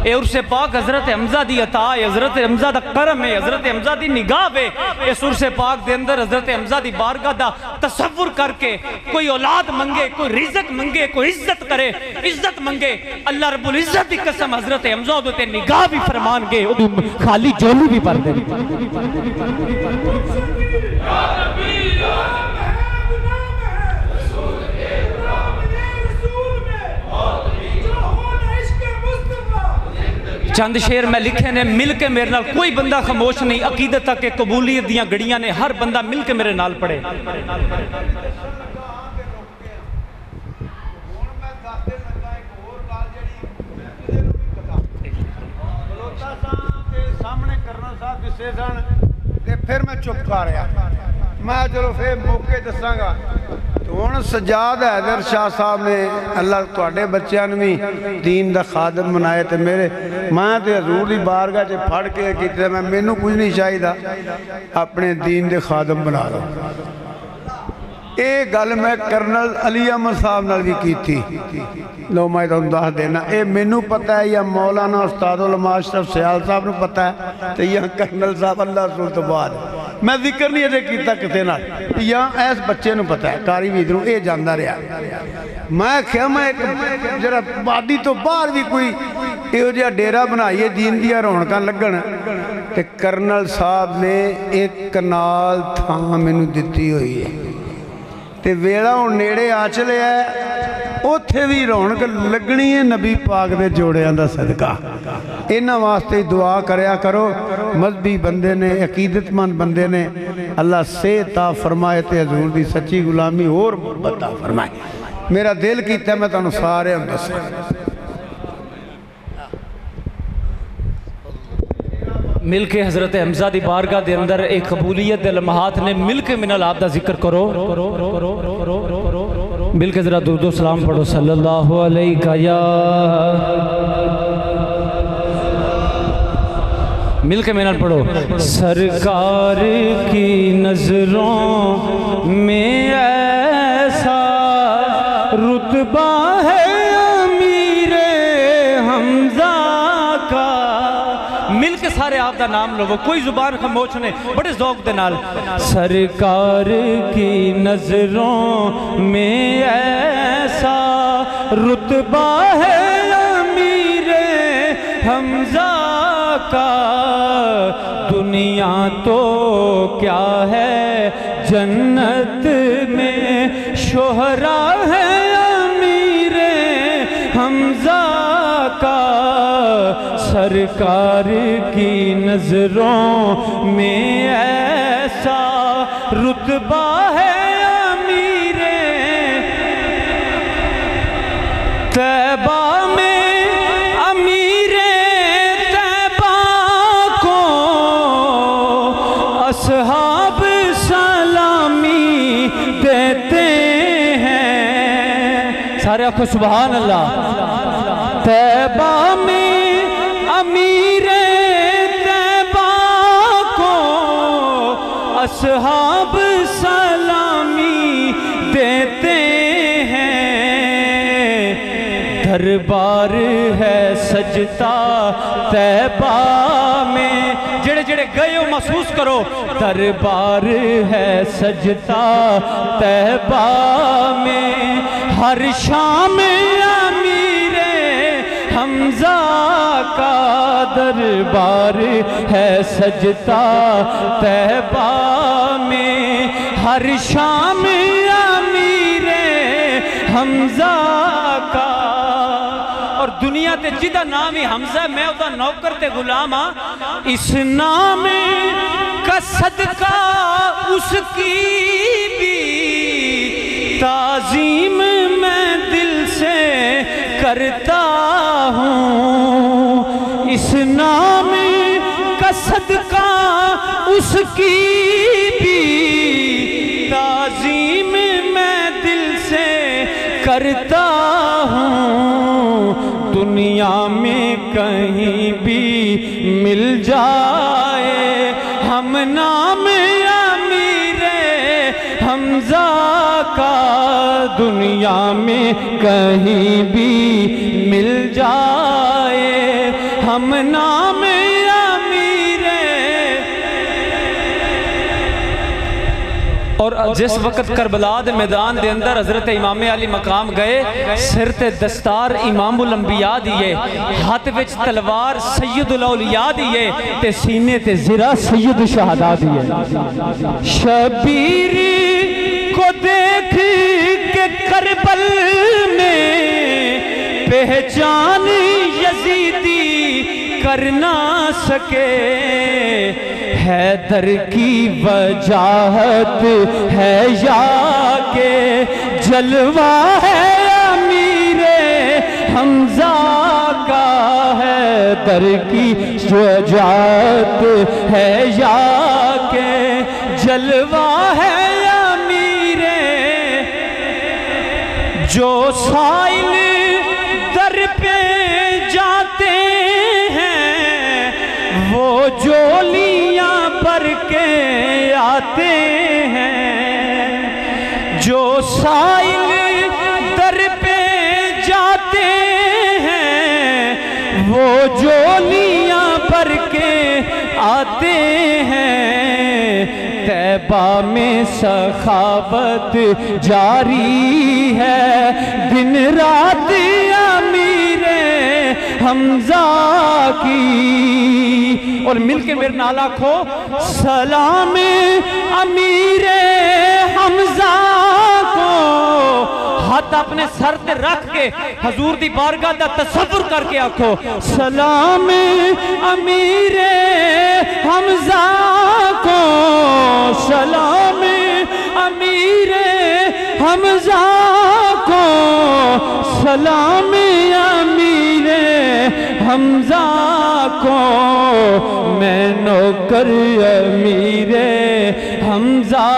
اے عرص پاک حضرت حمزہ دی عطا ہے، حضرت حمزہ دا کرم ہے، حضرت حمزہ دی نگاہ ہے۔ اس عرص پاک دے اندر حضرت حمزہ دی بارگاہ دا تصور کر کے کوئی اولاد منگے، کوئی رزق منگے، کوئی عزت کرے، عزت منگے، اللہ رب العزت دی قسم حضرت حمزہ دے نگاہ بھی فرمان گے، خالی جولی بھی پر دے۔ چند شیر میں لکھے نے، مل کے میرے نال کوئی بندہ خاموش نہیں، عقیدت تک کہ قبولیت دیاں گڑیاں نے، ہر بندہ مل کے میرے نال پڑھے۔ پھر میں چپ کر رہا، میں چلو پھر موقع دساں گا۔ ہن سجاد حیدر شاہ صاحب نے اللہ تواڈے بچیاں نے بھی دین دا خادم بنائے تے میرے میں تے حضور دی بارگاہ چ پھڑ کے کیتے میں مینوں کچھ نہیں چاہیدا، اپنے دین دے خادم بنا لو۔ اے گل میں کرنل علی احمد صاحب نال بھی کی تھی، لو میں تانوں دس دینا، اے مینوں پتہ ہے یا مولانا استاد العلماء اشرف سیال صاحب نوں پتہ ہے تے یا کرنل صاحب اللہ رسول تو بعد میں ذکر نہیں اجے کیتا کسے نال، یا اس بچے نوں پتہ ہے کاری بھی ادھروں اے جاندا رہا۔ میں کہیا میں ایک جڑا وادی تو باہر بھی کوئی ایہو جہا ڈیرا بنائیے دین دیاں رونقاں لگن، تے کرنل صاحب نے ایک کنال تھاں مینوں دتی ہوئی ہے تے ویلا ہن نیڑے آ چلے ہے، اوتھے بھی رونق لگنی ہے نبی پاک دے جوڑیاں دا صدقہ۔ انہاں واسطے دعا کریا کرو، مذہبی بندے نے، عقیدت مند بندے نے، اللہ صحت عطا فرمائے تے حضور دی سچی غلامی اور محبت عطا فرمائے۔ میرا دل کیتا ہے میں تانوں سارے ہم دساں۔ مل کے حضرت حمزہ دی بارگاہ دے اندر ایک قبولیت دے لمحات نے، مل کے من العاب دا ذکر کرو، مل کے ذرا درود و سلام پڑھو، صلی اللہ علیہ یا مل کے من پڑھو۔ سرکار کی نظروں میں ایسا رتبہ ہے امیر حمزہ کا، مل کے سارے آپ دا نام لو، کوئی زبان خاموش نہیں، بڑے ذوق دے نال۔ سرکار کی نظروں میں ایسا رتبہ ہے امیر حمزہ کا، دنیا تو کیا ہے جنت میں شہرا ہے امیر حمزہ کا، سرکار کی نظروں میں ایسا رتبہ ہے امیر طیبہ میں، امیر طیبہ کو اصحاب سلامی دیتے ہیں، سارے آنکھوں سبحان اللہ۔ طیبہ میں امیر طیبہ کو اصحاب سلامی دیتے ہیں، دربار ہے سجدہ طیبہ میں، جڑے جڑے گئے ہو محسوس کرو دربار ہے سجدہ طیبہ میں ہر شام امیر حمزہ کا دربار ہے سجدہ طیبہ میں ہر شام امیر حمزہ کا اور دنیا تے جدہ نام ہی حمزہ میں ادا نوکر تے غلام ہاں اس نام کا صدقہ اس کی بھی تعظیم میں دل سے کرتا ہوں اس نام کا صدقہ اس کی بھی تعظیم میں دل سے کرتا ہوں دنیا میں کہیں بھی مل جائے ہم نام امیر حمزہ کا دنیا میں کہیں بھی مل جائے ہم نام امیر اور جس وقت کربلا دے میدان دے اندر حضرت امام علی مقام گئے سر تے دستار امام الانبیاء دیئے ہاتھ وچ تلوار سید الاولیاء دیئے تے سینے تے زرہ سید شہداء دیئے شبیر کو دیکھ کے کربل میں پہچان یزیدی کر نہ سکے حیدر کی وجاہت ہے یا کہ جلوہ ہے امیر حمزہ کا حیدر کی وجاہت ہے یا کہ جلوہ ہے امیر جو سائل در پہ جاتے ہیں وہ جولیاں بھر کے آتے ہیں جو سائل در پہ جاتے ہیں وہ جولیاں بھر کے آتے ہیں طیبہ میں سخاوت جاری ہے دن رات امیر حمزہ کی اور مل کے میرے نال آکھو سلام امیر حمزہ کو ہاتھ اپنے سر تے رکھ کے حضور دی بارگاہ دا تصور کر کے آکھو سلام امیر حمزہ کو سلام امیر حمزہ کو سلام امیر حمزہ کو میں نوکر امیر حمزہ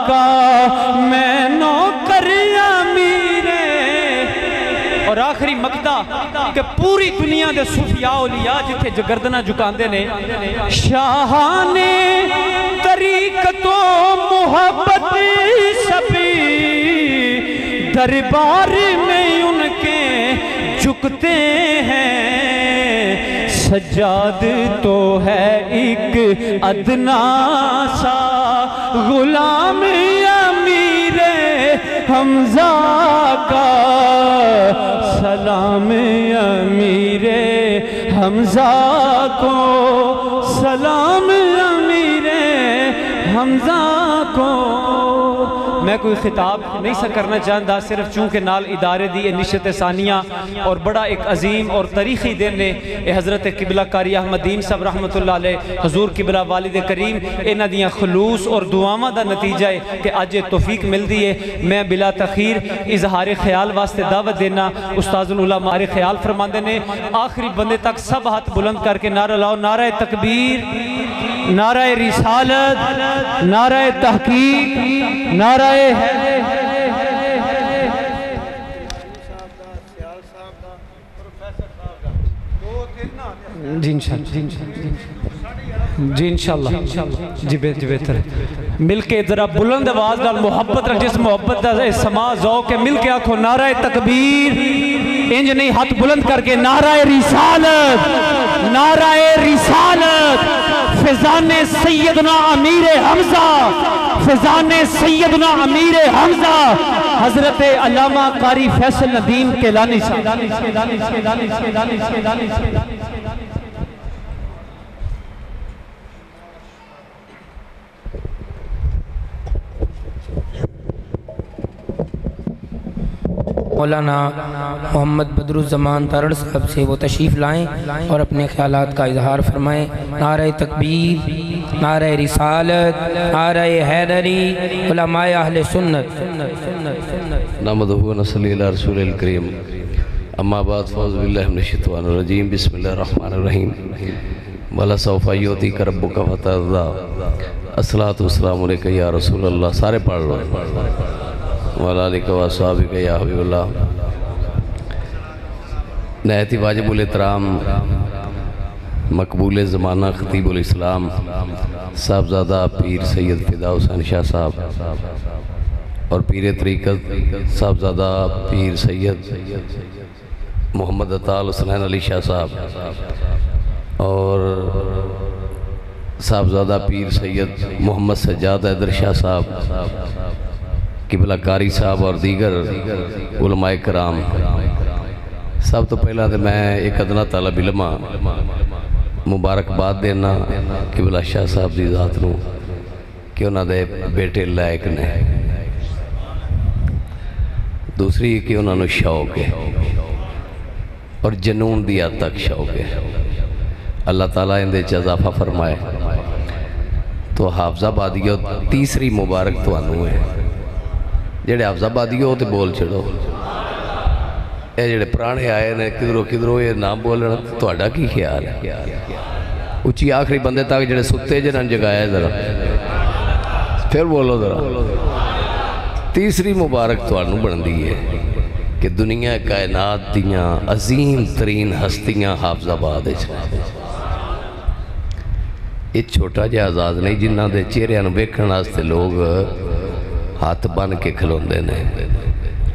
کا میں نوکر امیر اور آخری مقدہ کہ پوری دنیا دے صوفیاء اولیاء جتھے جگردنہ جھکاندے نے شاہان طریقت و محبت سبھی دربار میں ان کے جھکتے ہیں سجاد تو ہے ایک ادنا سا غلام امیر حمزہ کا سلام امیر حمزہ کو سلام امیر حمزہ کو میں کوئی خطاب نہیں سا کرنا چاہتا صرف چونکہ نال ادارے دی نشت ثانیہ اور بڑا ایک عظیم اور تاریخی دن نے حضرت قبلہ قاری احمد دین صاحب رحمت اللہ علیہ حضور قبلہ والد کریم انہاں دیاں خلوص اور دعاواں دا نتیجہ ہے کہ آج توفیق مل دی ہے میں بلا تخیر اظہار خیال واسطے دعوت دینا استاذ العلماء ہمارے خیال فرماندے نے آخری بندے تک سب ہاتھ بلند کر کے نعرہ لاؤ نعرہ تکبیر نعرہ رسالت نعرہ تحقیق نعرہ جی انشاءاللہ جی بہتر مل کے ذرا بلند آواز نال محبت رکھ جس محبت دا سما ذوق ہے مل کے آنکھو نعرہ تکبیر انج نہیں ہاتھ بلند کر کے نعرہ رسالت فیضان سیدنا امیر حمزہ، فیضان سیدنا امیر حمزہ حضرت علامہ قاری فیصل ندیم کیلانی صاحب۔ مولانا محمد بدر الزمان تارڑ صاحب سے وہ تشریف لائیں اور اپنے خیالات کا اظہار فرمائیں۔ نعرہ تکبیر، نعرہ رسالت، نعرہ حیدری، علماء اہل سنت۔ نحمدہ و نصلی علی رسول الکریم، اما بعد فاعوذ باللہ من الشیطان الرجیم، بسم اللہ الرحمن الرحیم۔ وَلَسَوْفَ يُعْطِيكَ رَبُّكَ فَتَرْضَىٰ۔ الصلاۃ والسلام علیکہ یا رسول اللہ، سارے پڑھ لو۔ وَعَلَىٰ وَأَصْحَابِكَ یا حبیب اللہ۔ نہایت ہی واجب الاحترام مقبول زمانہ خطیب الاسلام صاحبزادہ پیر سید فدا حسین شاہ صاحب اور پیر طریقت صاحبزادہ پیر سید محمد عطال حسین علی شاہ صاحب اور صاحبزادہ پیر سید محمد سجاد حیدر شاہ صاحب، قبلہ قاری صاحب اور دیگر علماء کرام۔ سب تو پہلا تو میں ایک ادنا طالب علم مبارکباد دینا قبلہ شاہ صاحب دی ذات نو کہ انہاں دے بیٹے لائق نے، دوسری کہ انہاں نو شوق ہے اور جنون دی حد تک شوق ہے۔ اللہ تعالیٰ اندے اضافہ فرمائے۔ تو حافظ آبادیو تیسری مبارک تو آنو ہے، جڑے حافظ آبادیو تے بول چھڑو، اے جڑے پرانے آئے نے کدھروں یہ نام بولنا تو اڈا کی خیال ہے؟ اچھی آخری بندے تاک جڑے ستے جنہاں جگایا ہے ذرا پھر بولو ذرا۔ تیسری مبارک تو آنو بن دی ہے کہ دنیا کائنات دیاں عظیم ترین ہستیاں حافظ آباد ہے۔ یہ چھوٹا جا آزاد نہیں جنہ دے چہرے انو بیکھن آستے لوگ ہاتھ بن کے کھلوندے نے۔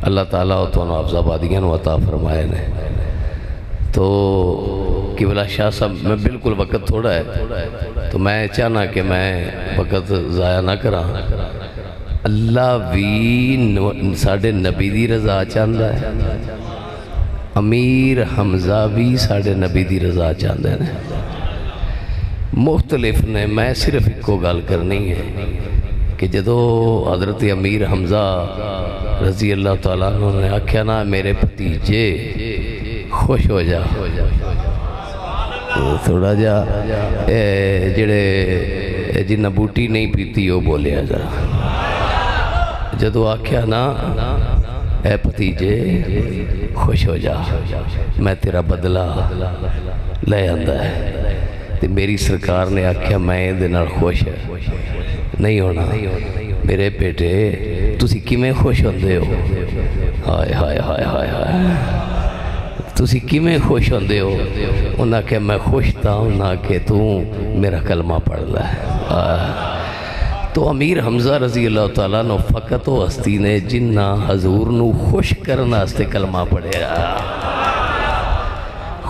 اللہ تعالیٰ تو انو حافظ آبادیاں نو عطا فرمائے نے۔ تو قبلہ شاہ صاحب میں بالکل وقت تھوڑا ہے تو میں چاہنا کہ میں وقت ضائع نہ کرا۔ اللہ بھی ساڑھے نبی دی رضا چاہندہ ہے، امیر حمزہ بھی ساڑھے نبی دی رضا چاہندہ ہے۔ مختلف نے، میں صرف ایک کو گال کرنی ہے کہ جدو حضرت امیر حمزہ رضی اللہ تعالیٰ نے آکھیا نا میرے بھتیجے خوش ہو جا، تھوڑا جا جڑے جنہ بوٹی نہیں پیتی وہ بولیا جا، جدو آکھیا نا اے بھتیجے خوش ہو جا، میں تیرا بدلہ لے آندہ ہے۔ میری سرکار نے آکھیا میں دنال خوش نہیں ہونا، میرے بیٹے تسی کیمیں خوش ہوندے ہو؟ ہائے ہائے ہائے ہائے ہائے، تسی کیمیں خوش ہوندے ہو؟ انہاں کہ میں خوش تھا، انہاں کہ تو میرا کلمہ پڑھ لے۔ تو امیر حمزہ رضی اللہ تعالیٰ نو فقط و ہستی نے جنہ حضور نو خوش کرنا ہستے کلمہ پڑھے،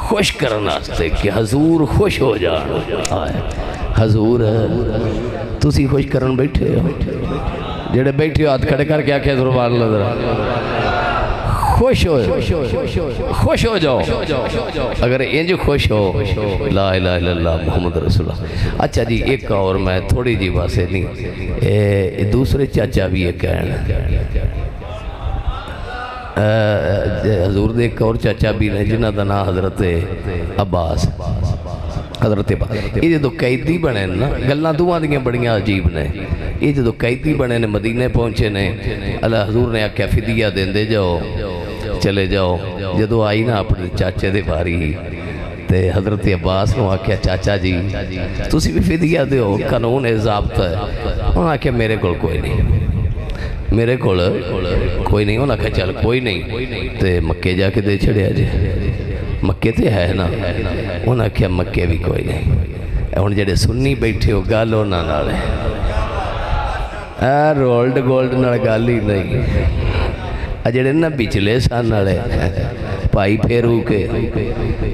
خوش کرنا ہستے کہ حضور خوش ہو جا۔ حضور تسی خوش کرن بیٹھے ہو، جڑے بیٹھے ہو ہاتھ کھڑے کر کے آکھے سبحان اللہ ذرا خوش ہو جاؤ۔ اگر انج خوش ہو لا الہ الا اللہ محمد رسول اللہ۔ اچھا جی ایک اور میں تھوڑی جی باسے نہیں، دوسرے چاچا بھی ایک کہنا، حضور دے ایک اور چاچا بھی نے جنہ دا نا حضرت عباس، حضرت عباس۔ یہ جدو قیدی بنے نا گلنا دعا دیاں بڑیاں عجیب نے، یہ جدو قیدی بنے نے مدینے پہنچے نے، اللہ حضور نے آکھیا فدیہ دین دے جاؤ چلے جاؤ۔ جدو آئی نا اپنے چاچے دے باری تے حضرت عباس نو آکھیا چاچا جی تسی بھی فدیہ دیو، قانون ضابطہ ہے۔ انہوں نے آکھیا میرے کول کوئی نہیں، میرے کول کوئی نہیں۔ انہوں نے کہا چل کوئی نہیں تے مکے جا کے دے چھڑیا جے، مکے تے ہے نا۔ انہوں نے کہا مکے بھی کوئی نہیں۔ انہوں جڑے سنی بیٹھے ہو گالو نہ نالے، رولڈ گولڈ نال گالی نہیں، جڑے نہ بچلے سان نالے پائی پھیرو کے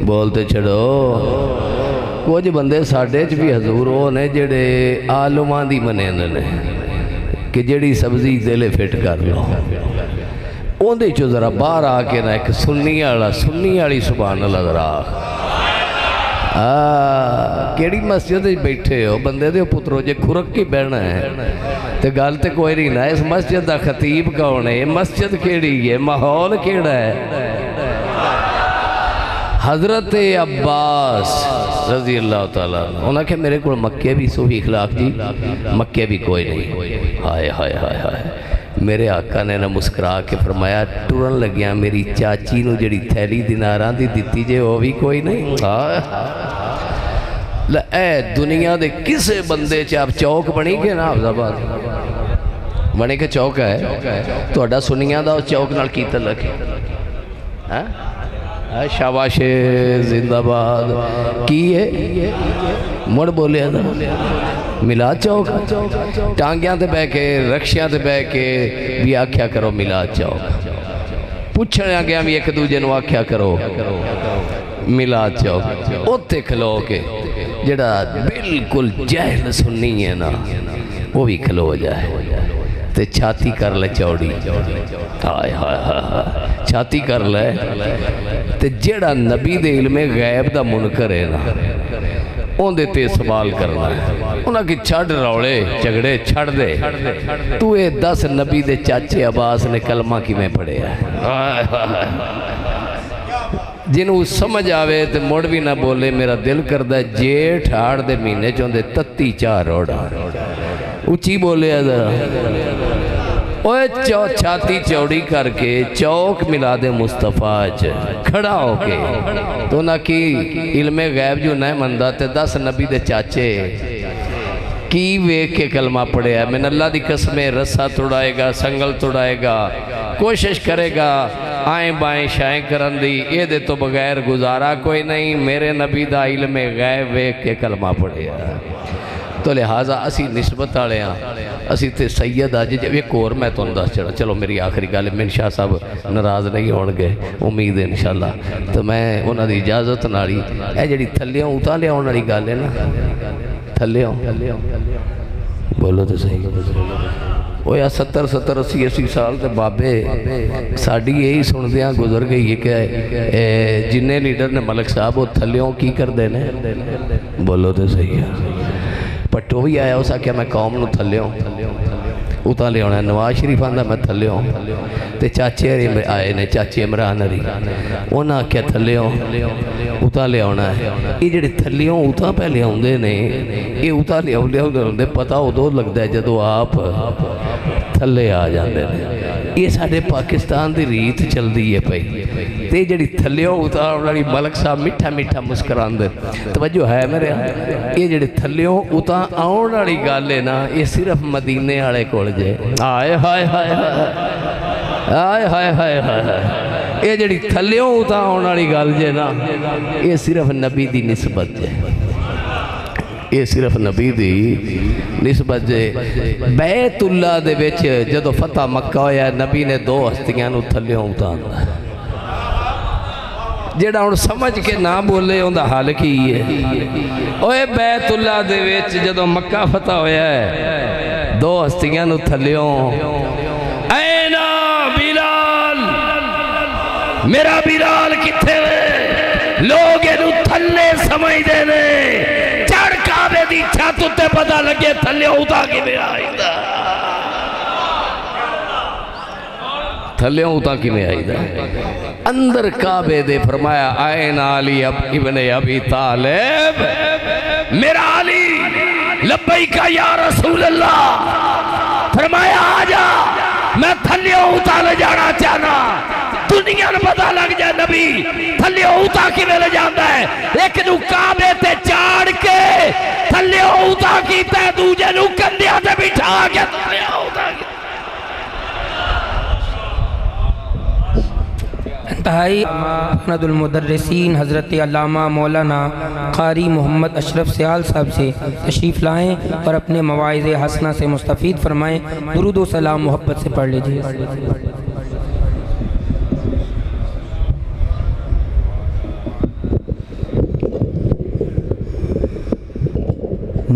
بولتے چھڑو کچھ بندے ساڈے چ بھی حضور وہ نے جڑے آلماں دی منے نے کہ جڑی سبزی دل فٹ کر لو اندے چو ذرا باہر آ کے نا ایک سنی والی سبحان اللہ ذرا کیڑی مسجد بیٹھے ہو بندے دے پترو جے کھرک کی بہنا ہے تے گل تے کوئی نہیں نا اس مسجد دا خطیب کون ہے مسجد کیڑی ہے ماحول کیڑا ہے حضرت عباس رضی اللہ تعالیٰ انہوں نے کہا میرے کو مکے بھی صوفی اخلاق جی مکے بھی کوئی نہیں ہائے ہائے ہائے ہائے میرے آقا نے نہ مسکرا کے فرمایا ٹورن لگیا میری چاچی نو جڑی تھیلی دیناراں دی دیتی جے وہ بھی کوئی نہیں اے دنیا دے کسے بندے چاپ چوک بنی کے نا حفظ آباد بنے کے چوک ہے تو اڈا سنیاں دا چوک نال کی تعلق ہے شاباش زندہ باد کی ہے مڑ بولے دا میلاد چوک ٹانگیاں تے بے کے رکشیاں تے بے کے بھی آکھیا کرو میلاد چوک پوچھنے آگیا بھی ایک دوجہ نو آکھیا کرو میلاد چوک اوتے کھلو کے جڑا بالکل جہل سننی ہے نا وہ بھی کھلو جائے تے چھاتی کر لے چوڑی ہائے ہائے ہائے چھاتی کر لے تے جڑا نبی دے علم غیب دا منکر ہے نا اون دے تے سوال کرنا ہے انہاں کی چھڑ روڑے جھگڑے چھڑ دے تو اے 10 نبی دے چاچے عباس نے کلمہ کی میں پڑھے ہے جنہوں سمجھ آوے تے موڑ بھی نہ بولے میرا دل کردہ جیٹھ آڑ دے مہینے چوندے تتی چار روڑا اچھی بولے ذرا اوے چھاتی چوڑی کر کے چوک میلاد مصطفیٰ کھڑا ہو کے تو نہ کی علم غیب جو نہ مندہ تے 10 نبی دے چاچے کی ویک کے کلمہ پڑھے ہے من اللہ دی قسمیں رسہ توڑائے گا سنگل توڑائے گا کوشش کرے گا آئیں بائیں شائیں کرن دی اے دے تو بغیر گزارا کوئی نہیں میرے نبی دا علم غیب ویک کے کلمہ پڑھے ہے تو لہٰذا اسی نسبت آلے ہیں اسی تے سید آجی جب ایک اور میں تو انداز چڑھا چلو میری آخری گالے من شاہ صاحب ناراض نہیں ہونگے امید ہے انشاءاللہ تو میں انہا دی اجازت ناڑی اے جڑی تھلیوں اتالے ہونا دی گالے نا تھلیوں بولو تو صحیح وہ یا 70-80 سال تے بابے ساڑھی یہی سن دیاں گزر گئی ہے کہ جنہیں لیڈر نے ملک صاحب وہ تھلیوں کی کر دینے بولو تو صحیح ہے پٹو بھی آیا اسا کیا میں قوم نو تھلیوں اتاں لے ہونا ہے نواز شریف آندہ میں تھلیوں تے چاچے آئے نے چاچے عمران علی اونا کیا تھلیوں اتاں لے ہونا ہے یہ جڑے تھلیوں اتاں پہلے ہوندے نے یہ اتاں لے ہوندے پتہ ہو دو لگتا ہے جدو آپ تھلے آ جاندے نے یہ ساڑھے پاکستان دی ریت چل دی ہے پہی تے جڑی تھلیوں اتاں والی ملک صاحب میٹھا میٹھا مسکران دے توجہ ہے میرے یہ جڑے تھلیوں اتاں آن والی گالے نا یہ صرف مدینے آڑے کول جے آئے ہائے ہائے آئے ہائے ہائے ہائے یہ جڑی تھلیوں اتاں آن والی گال جے نا یہ صرف نبی دی نسبت جے یہ صرف نبی دی نسبت جے بیت اللہ دے ویچ جدو فتح مکہ ہویا نبی نے 2 ہستیاں نو تھلیوں اتاں جیڑا ان سمجھ کے نہ بولے ان دا حال کی ہے اوے بیت اللہ دے ویچ جدو مکہ فتح ہویا ہے 2 ہستیاں نو تھلیوں اینا بلال میرا بلال کتھے وے لوگ انو تھلے سمجھ دینے چڑھ کعبے دی چھت تے پتہ لگے تھلے ہوتا کی میں آئی دا تھلے ہوتا کی میں آئی دا اندر کعبے دے فرمایا آئین علی ابن ابی طالب میرا علی لبیکہ یا رسول اللہ فرمایا آجا میں تھلے ہوتا لے جانا چاہنا دنیا نے پتہ لگ جائے نبی تھلے ہوتا کی میں لے جاندہ ہے ایک نو کعبے تے چاڑ کے تھلے ہوتا کی تے دوجہ نو کندیا تے بٹھا کے تھلے ہوتا کی انتہائی محمد المدرسین حضرت علامہ مولانا قاری محمد اشرف سیال صاحب سے تشریف لائیں اور اپنے مواعظ حسنہ سے مستفید فرمائیں درود و سلام محبت سے پڑھ لیجئے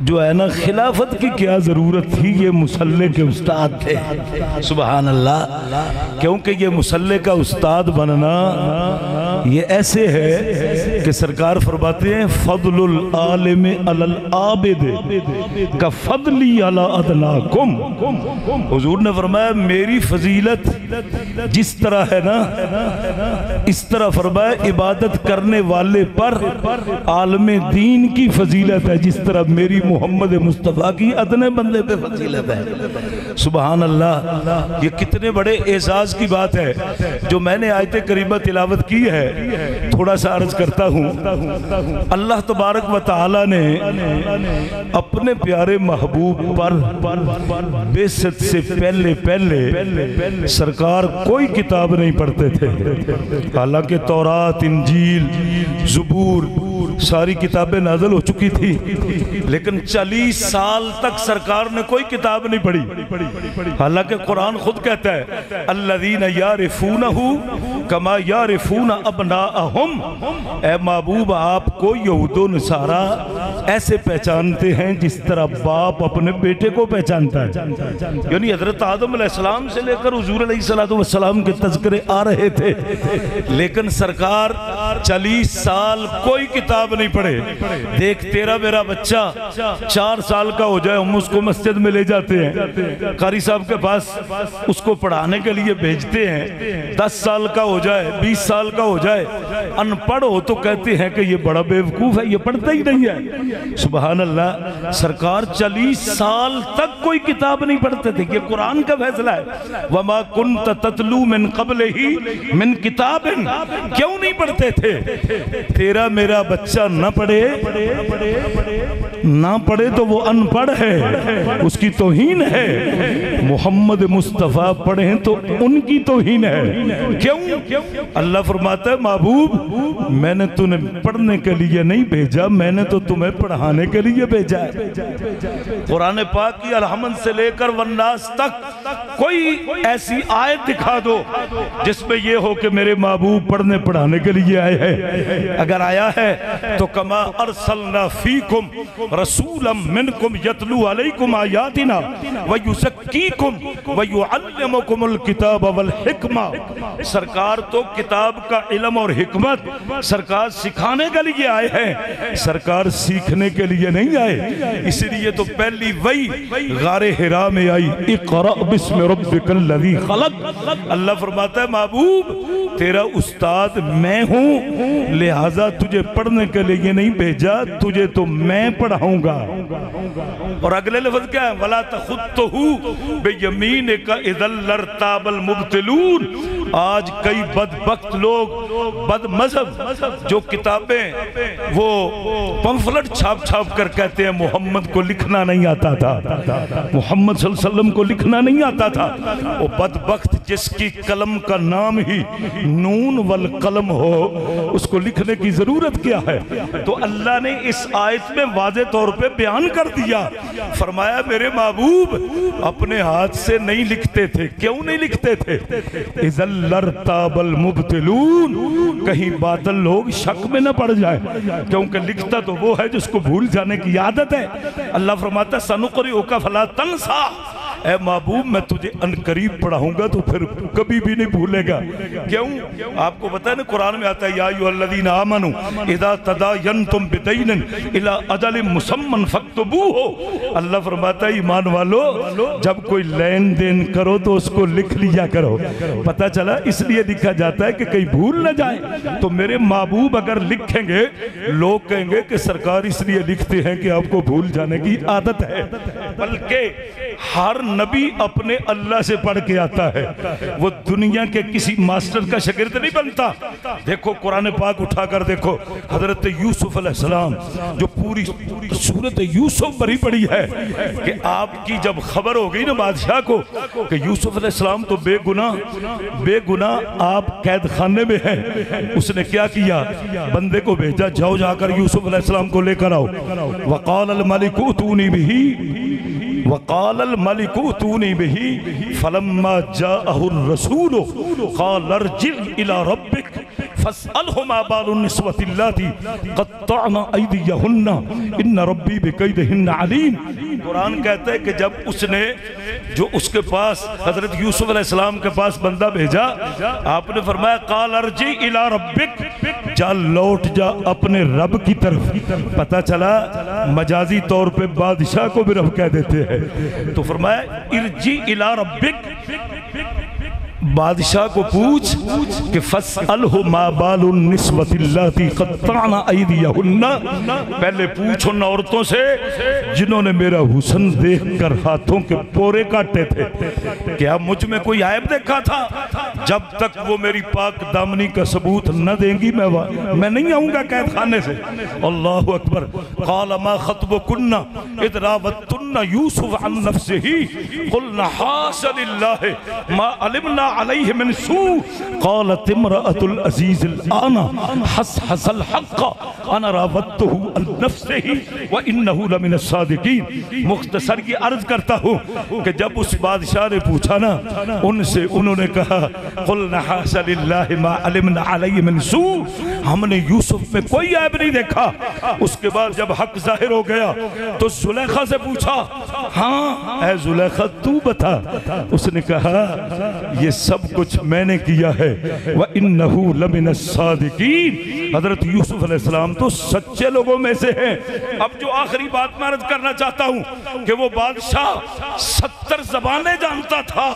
جو ہے نا خلافت کی کیا ضرورت تھی، یہ مصلح کے استاد تھے. سبحان اللہ. کیونکہ یہ مصلح کا استاد بننا یہ ایسے ہے کہ سرکار فرماتے ہیں فضل العالم علی العابد کا فضلی علی ادناکم. حضور نے فرمایا میری فضیلت جس طرح ہے نا اس طرح فرمایا عبادت کرنے والے پر عالم دین کی فضیلت ہے جس طرح میری محمد مصطفیٰ کی ادنے بندے پہ فضیلت ہے. سبحان اللہ. یہ کتنے بڑے اعزاز کی بات ہے. جو میں نے آیت کریمہ تلاوت کی ہے تھوڑا سا عرض کرتا ہوں. اللہ تبارک و تعالی نے اپنے پیارے محبوب پر بعثت سے پہلے سرکار کوئی کتاب نہیں پڑھتے تھے. حالانکہ تورات، انجیل، زبور ساری کتابیں نازل ہو چکی تھی، لیکن 40 سال تک سرکار نے کوئی کتاب نہیں پڑھی. حالانکہ قرآن خود کہتا ہے الذین یعرفونہ کما یعرفون ابناءہم. اے محبوب آپ کو یہود و نصارہ ایسے پہچانتے ہیں جس طرح باپ اپنے بیٹے کو پہچانتا ہے. یعنی حضرت آدم علیہ السلام سے لے کر حضور علیہ السلام کے تذکرے آ رہے تھے، لیکن سرکار 40 سال کوئی کتاب نہیں پڑھے. دیکھ تیرا میرا بچہ 4 سال کا ہو جائے ہم اس کو مسجد میں لے جاتے ہیں، قاری صاحب کے پاس اس کو پڑھانے کے لیے بھیجتے ہیں. 10 سال کا ہو جائے، 20 سال کا ہو جائے، ان پڑھ ہو تو کہتے ہیں کہ یہ بڑا بیوقوف ہے، یہ پڑھتا ہی نہیں ہے. سبحان اللہ. سرکار 40 سال تک کوئی کتاب نہیں پڑھتے تھے. یہ قرآن کا فیصلہ ہے. وَمَا كُنْتَ تَتْلُو مِنْ قَبْلِهِ مِنْ كِتَابٍ. کیوں نہیں پڑھتے تھے؟ تیرا میرا بچہ نہ پڑھے تو وہ ان پڑھ ہے، اس کی توہین ہے. محمد مصطفیٰ پڑھیں تو ان کی توہین ہے. کیوں؟ اللہ فرماتا ہے محبوب میں نے تمہیں پڑھنے کے لیے نہیں بھیجا، میں نے تو تمہیں پڑھانے کے لیے بھیجا ہے. قرآن پاک کی الحمد سے لے کر والناس تک کوئی ایسی آیت دکھا دو جس میں یہ ہو کہ میرے محبوب پڑھنے پڑھانے کے لیے آئے ہیں. اگر آیا ہے تو کما ارسلنا فیکم رسولا منکم یتلو علیکم آیاتنا ویزکیکم ویعلمکم الکتاب والحکمہ. سرکار تو کتاب کا علم اور حکمت سرکار سکھانے کے لیے آئے ہیں، سرکار سیکھنے کے لیے نہیں آئے. اس لیے تو پہلی وحی غار حرا میں آئی اقرأ بسم ربک الذی خلق. اللہ فرماتا ہے محبوب تیرا استاد میں ہوں، لہذا تجھے پڑھنے کے لیے نہیں بھیجا، تجھے تو میں پڑھاؤں گا. اور اگلے لفظ کیا ہے وَلَا تَخُطُّهُ بِيَمِينِكَ اِذَا لَارْتَابَ الْمُبْطِلُونَ. آج کئی بدبخت لوگ بد مذہب جو کتابیں وہ پمفلٹ چھاپ چھاپ کر کہتے ہیں محمد کو لکھنا نہیں آتا تھا، محمد صلی اللہ علیہ وسلم کو لکھنا نہیں آتا تھا. وہ بدبخت جس کی قلم کا نام ہی نون والقلم ہو اس کو لکھنے کی ضرورت کیا ہے؟ تو اللہ نے اس آیت میں واضح طور پہ بیان کر دیا. فرمایا میرے محبوب اپنے ہاتھ سے نہیں لکھتے تھے. کیوں نہیں لکھتے تھے؟ اِذَا لَارْتَابَ الْمُبْطِلُونَ. کہیں باطل لوگ شک میں نہ پڑ جائے، کیونکہ لکھتا تو وہ ہے جس کو بھول جانے کی عادت ہے. اللہ فرماتا ہے سَنُقْرِئُكَ فَلَا تَنْسَىٰ. اے محبوب میں تجھے ان قریب پڑھاؤں گا تو پھر کبھی بھی نہیں بھولے گا. کیوں؟ آپ کو پتہ ہے نا قرآن میں آتا ہے یا ایھا الذین آمنوا اذا تداینتم بدین الی اجل مسمى فاکتبوہ. اللہ فرماتا ہے ایمان والو جب کوئی لین دین کرو تو اس کو لکھ لیا کرو. پتہ چلا اس لیے لکھا جاتا ہے کہ کہیں بھول نہ جائے. تو میرے محبوب اگر لکھیں گے لوگ کہیں گے کہ سرکار اس لیے لکھتے ہیں کہ آپ کو بھول جانے کی عادت ہے. بلکہ ہر نبی اپنے اللہ سے پڑھ کے آتا ہے، وہ دنیا کے کسی ماسٹر کا شاگرد نہیں بنتا. دیکھو قرآن پاک اٹھا کر دیکھو حضرت یوسف علیہ السلام جو پوری سورت یوسف بھری پڑی ہے کہ آپ کی جب خبر ہو گئی نا بادشاہ کو کہ یوسف علیہ السلام تو بے گناہ آپ قید خانے میں ہیں، اس نے کیا کیا؟ بندے کو بھیجا جاؤ جا کر یوسف علیہ السلام کو لے کر آؤ. وقال الملک اتونی بہ وقال الملک اتونی بہ فلما جاءہ الرسول قال ارجع الى ربک فاسألهم ما بال النسوة اللاتي قطعن أيديهن إن ربی بکیدہن علیم. قرآن کہتا ہے کہ جب اس نے جو اس کے پاس حضرت یوسف علیہ السلام کے پاس بندہ بھیجا، آپ نے فرمایا قال ارجع الی ربک، جا لوٹ جا اپنے رب کی طرف. پتہ چلا مجازی طور پہ بادشاہ کو بھی رب کہہ دیتے ہیں. تو فرمایا ارجع الی ربک، بادشاہ کو پوچھ کہ فَاسْأَلْهُ مَا بَالُ النِّسْوَةِ اللَّاتِي قَطَّعْنَ أَيْدِيَهُنَّ، پہلے پوچھ ان عورتوں سے جنہوں نے میرا حسن دیکھ کر ہاتھوں کے پورے کاٹے تھے، کیا مجھ میں کوئی عیب دیکھا تھا؟ جب تک وہ میری پاک دامنی کا ثبوت نہ دیں گی میں نہیں آؤں گا قید خانے سے. اللہ اکبر. قَالَ مَا خَطْبُكُنَّ إِذْ رَاوَدتُّنَّ يُوسُفَ عَن نَفْسِهِ قُلْنَا حَاشَ لِلَّهِ مَا عَلِمْنَا علیہ من سوء قالت امرأة العزیز الآن حسحس الحق انا راودته عن نفسه وانه لمن الصادقین. مختصر کی عرض کرتا ہوں کہ جب اس بادشاہ نے پوچھا نا ان سے، انہوں نے کہا قلنا حاش للہ ما علمنا علیہ من سوء، ہم نے یوسف میں کوئی عیب نہیں دیکھا. اس کے بعد جب حق ظاہر ہو گیا تو زلیخا سے پوچھا، ہاں اے زلیخا تو بتا. اس نے کہا یہ سب کچھ میں نے کیا ہے. وَإِنَّهُ لَمِنَ الصَّادِقِينَ، حضرت یوسف علیہ السلام تو سچے لوگوں میں سے ہیں. اب جو آخری بات میں عرض کرنا چاہتا ہوں کہ وہ بادشاہ 70 زبانیں جانتا تھا.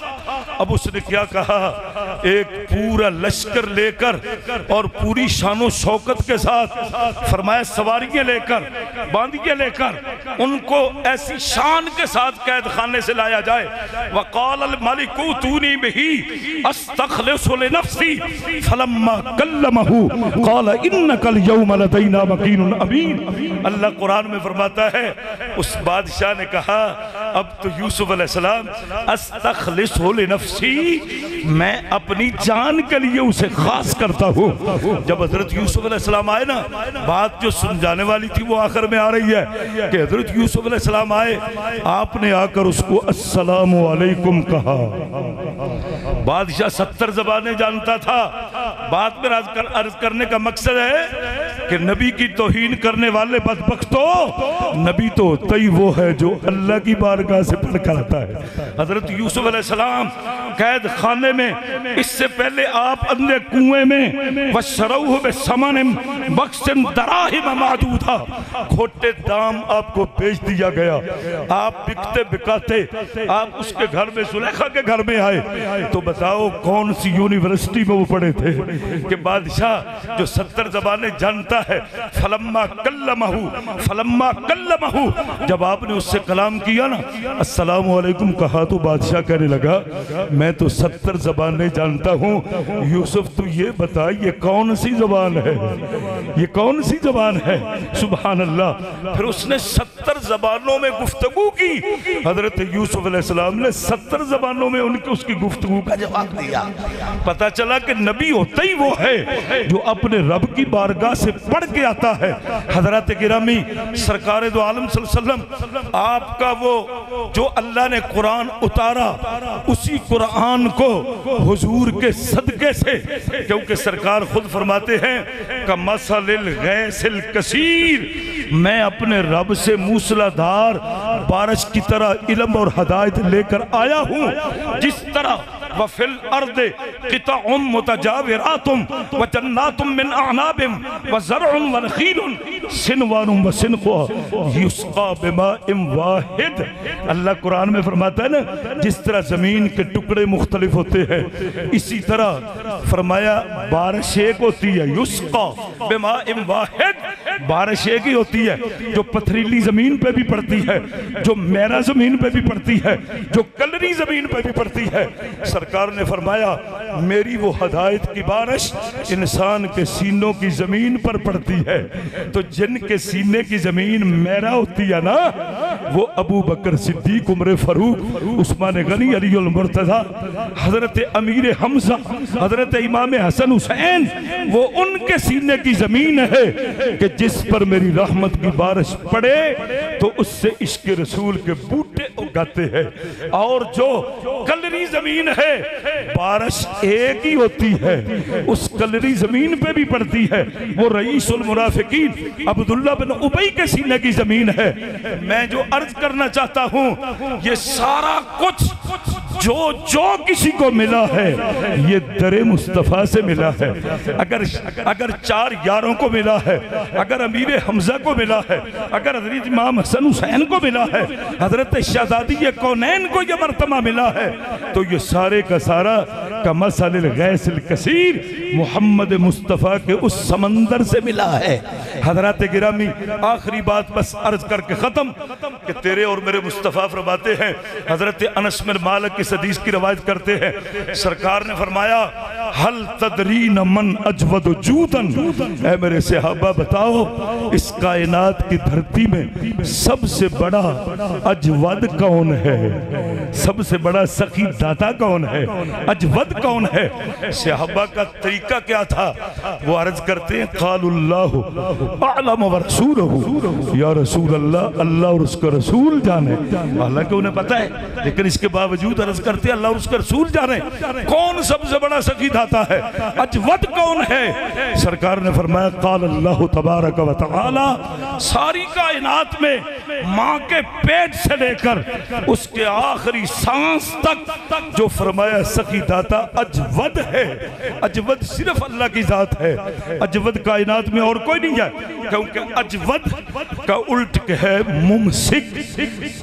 اب اس نے کیا کہا، ایک پورا لشکر لے کر اور پوری شان و شوکت کے ساتھ فرمایا سواریاں لے کر باندیاں لے کر ان کو ایسی شان کے ساتھ قید خانے سے لایا جائے. وَقَالَ الْمَلِكُ ائْتُونِي بِهِ أَسْتَخْلِصُ لِنَفْسِي فَلَمَّا كَلَّمَهُ قَالَ إِنَّكَ الْيَوْمَ لَدَيْنَا مَكِينٌ أَمِينٌ. اللہ قرآن میں فرماتا ہے اس بادشاہ نے کہا اب تو یوسف علیہ السلام استخلصہ لنفسی، میں اپنی جان کے لیے اسے خاص کرتا ہوں. جب حضرت یوسف علیہ السلام آئے نا، بات جو سمجھانے والی تھی وہ آخر میں آ رہی ہے کہ حضرت یوسف علیہ السلام آئے، آپ نے آ کر اس کو السلام علیکم کہا. بادشاہ 70 زبانیں جانتا تھا. بات میں عرض کرنے کا مقصد ہے کہ نبی کی توہین کرنے والے بدبختوں، نبی تو ہوتا ہی وہ ہے جو اللہ کی بارگاہ سے پڑھ کر آتا ہے. حضرت یوسف علیہ السلام قید خانے میں، اس سے پہلے آپ اندھے کنویں میں وَشَرَوْهُ بِثَمَنٍ بَخْسٍ دَرَاهِمَ مَعْدُودَةٍ، کھوٹے دام آپ کو بیچ دیا گیا. آپ بکتے بکاتے آپ اس کے گھر میں، زلیخا کے گھر میں آئے. تو بتاؤ کون سی یونیورسٹی میں وہ پڑھے تھے کہ بادشاہ جو 70 زبانیں جانتا ہے، فلما کلمہو، جب آپ نے اس سے کلام کیا نا، السلام علیکم کہا، تو بادشاہ کہنے لگا میں تو 70 زبانیں جانتا ہوں. یوسف تو یہ بتا یہ کون سی زبان ہے، یہ کون سی زبان ہے؟ سبحان اللہ. پھر اس نے 70 زبانوں میں گفتگو کی. حضرت یوسف علیہ السلام نے 70 زبانوں میں اس کی گفتگو کا جواب دیا. پتہ چلا کہ نبی ہوتا ہی وہ ہے جو اپنے رب کی بارگاہ سے پڑھ کے آتا ہے. حضرت گرامی سرکار دو عالم صلی اللہ علیہ وسلم، آپ کا وہ جو اللہ نے قرآن اتارا، اسی قرآن کو حضور کے صدقے سے، کیونکہ سرکار خود فرماتے ہیں کمثل الغیث الکثیر، میں اپنے رب سے موسلادھار بارش کی طرح علم اور ہدایت لے کر آیا ہوں. جس طرح وَفِي الْأَرْضِ قِطَعٌ مُتَجَاوِرَاتٌ وَجَنَّاتٌ مِّنْ أَعْنَابٍ وَزَرْعٌ وَنَخِيلٌ صِنْوَانٌ وَصِنْخُهَا يُسْقَى بِمَاءٍ وَاحِدٍ. اللہ قرآن میں فرماتا ہے نا جس طرح زمین کے ٹکڑے مختلف ہوتے ہیں، اسی طرح فرمایا بارش ایک ہوتی ہے، يُسْقَى بِمَاءٍ وَاحِدٍ، بارش ایک ہی ہوتی ہے جو پتھریلی زمین پہ بھی پڑتی ہے، جو میرا زمین پہ بھی پڑتی ہے، جو کلری زمین پہ بھی پڑتی ہے. سرکار نے فرمایا میری وہ ہدایت کی بارش انسان کے سینوں کی زمین پر پڑتی ہے. تو جن کے سینے کی زمین میرا ہوتی ہے نا، وہ ابو بکر صدیق، عمر فاروق، عثمان غنی، علی المرتضی، حضرت امیر حمزہ، حضرت امام حسن حسین، وہ ان کے سینے کی زمین ہے کہ جس پر میری رحمت کی بارش پڑے تو اس سے عشق رسول کے بوٹے اگاتے ہیں، اور جو کلری زمین ہے بارش ایک ہی ہوتی ہے، اس کلری زمین پہ بھی پڑتی ہے، وہ رئیس المنافقین عبداللہ بن ابی کے سینے کی زمین ہے۔ میں جو عرض کرنا چاہتا ہوں، یہ سارا کچھ جو کسی کو ملا ہے یہ در مصطفیٰ سے ملا ہے۔ اگر 4 یاروں کو ملا ہے، اگر امیر حمزہ کو ملا ہے، اگر حضرت امام حسن حسین کو ملا ہے، حضرت شہزادی کونین کو یہ مرتبہ ملا ہے، تو یہ سارے کا سارا کمثل الغیث الکثیر محمد مصطفیٰ کے اس سمندر سے ملا ہے۔ حضرات گرامی، آخری بات بس عرض کر کے ختم کہ تیرے اور میرے مصطفیٰ فرماتے ہیں، حضرت انس بن مالک اس حدیث کی روایت کرتے ہیں، سرکار نے فرمایا حل تدرین من اجود جودن، اے میرے صحابہ بتاؤ اس کائنات کی دھرتی میں سب سے بڑا اجود کون ہے؟ سب سے بڑا سخی داتا کون ہے؟ اجود کون ہے؟ صحابہ کا طریقہ کیا تھا؟ وہ عرض کرتے ہیں قال اللہ اعلم ورسولہ، یا رسول اللہ، اللہ اور اس کا رسول جانے۔ حالانکہ انہیں پتہ ہے لیکن اس کے باوجود عرض کرتے ہیں اللہ اور اس کا رسول جانے کون سب سے بڑا سخی داتا ہے، اجود کون ہے؟ سرکار نے فرمایا قال اللہ تبارک و تعالی، ساری کائنات میں ماں کے پیٹ سے لے کر اس کے آخری سانس تک جو فرمایا سخی داتا اجود ہے۔ اجود صرف اللہ کی ذات ہے، اجود کائنات میں اور کوئی نہیں ہے، کیونکہ اجود کا الٹ ہے ممسک۔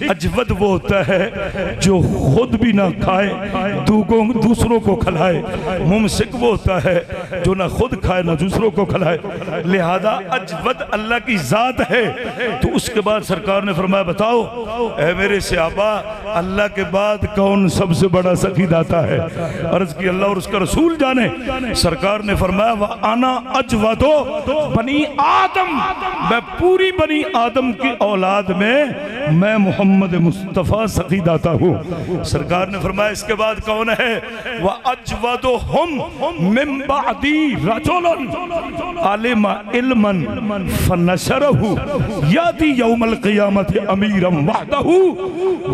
اجود وہ ہوتا ہے جو خود بھی نہ کھائے دوسروں کو کھلائے، ممسک وہ ہوتا ہے جو نہ خود کھائے نہ دوسروں کو کھلائے، لہذا اجود اللہ کی ذات ہے۔ تو اس کے بعد سرکار نے فرمایا بتاؤ اے میرے صحابہ اللہ کے بعد کون سب سے بڑا سخی داتا ہے؟ عرض کی اللہ اور اس کا رسول جانے۔ سرکار نے فرمایا وَأَنَا أَجْوَدُ بنی آدم، میں پوری بنی آدم کی اولاد میں محمد مصطفیٰ سخی داتا ہوں۔ سرکار نے فرمایا اس کے بعد کون ہے؟ وَأَجْوَدُهُمْ مِن بَعْدِي رَجُلٌ عَلِمَ عِلْمًا فَنَشَرَهُ يَأْتِي يَوْمَ الْقِيَامَةِ أَمِيرًا وَحْدَهُ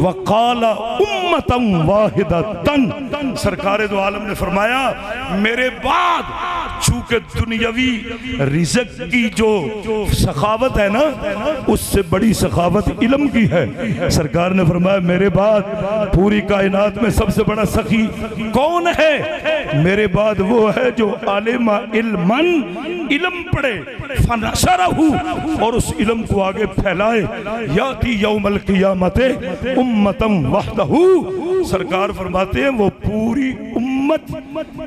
وَقَالَ أُمَّةً وَاحِدَةً۔ سرکار دو عالم نے فرمایا میرے بعد چونکہ دنیاوی رزق کی جو سخاوت ہے نا اس سے بڑی سخاوت علم کی ہے۔ سرکار نے فرمایا میرے بعد پوری کائنات میں سب سے بڑا سخی کون ہے؟ میرے بعد وہ ہے جو عالم علماً علم پڑھے، فنشرہ اور اس علم کو آگے پھیلائے، یاتی یوم القیامت امتم وحدہ۔ سرکار فرماتے ہیں وہ پوری امت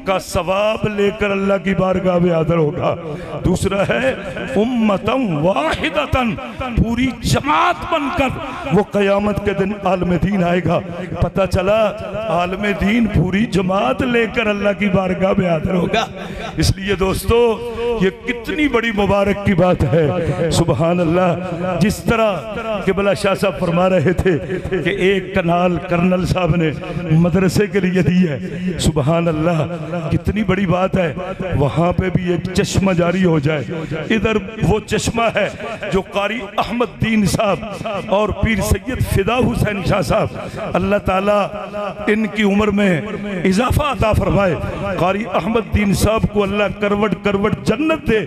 کا ثواب لے کر اللہ کی بارگاہ میں حاضر ہوگا۔ دوسرا ہے امتم واحدتن، پوری جماعت بن کر وہ قیامت کے دن عالم دین آئے گا۔ پتہ چلا عالم دین پوری جماعت لے کر اللہ کی بارگاہ میں حاضر ہوگا۔ اس لیے دوستو یہ کتنی بڑی مبارک کی بات ہے، سبحان اللہ۔ جس طرح قبلہ شاہ صاحب فرما رہے تھے کہ ایک کنال کرنل صاحب نے مدرسے کے لیے دی ہے، سبحان اللہ کتنی بڑی بات ہے۔ وہاں پہ بھی ایک چشمہ جاری ہو جائے۔ ادھر وہ چشمہ ہے جو قاری احمد دین صاحب اور پیر سید فدا حسین شاہ صاحب، اللہ تعالیٰ ان کی عمر میں اضافہ عطا فرمائے۔ قاری احمد دین صاحب کو اللہ کروٹ کروٹ جنت دے،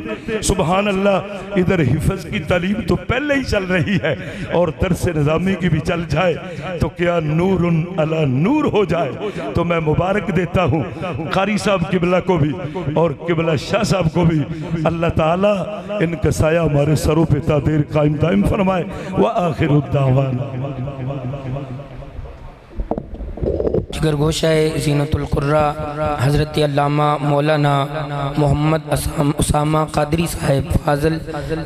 سبحان اللہ۔ ادھر حفظ کی تعلیم تو پہلے ہی چل رہی ہے اور درس نظامی کی بھی چل جائے تو کیا نور علی نور ہو جائے۔ تو میں مبارک دیتا ہوں قاری صاحب قبلہ کو بھی اور قبلہ شاہ صاحب کو بھی، اللہ تعالیٰ ان کا سایہ ہمارے سروں پہ تا دیر قائم دائم فرمائے۔ وآخر الدعوانا جگر گوشہ زینت القرہ حضرت علامہ مولانا محمد اسامہ قادری صاحب فاضل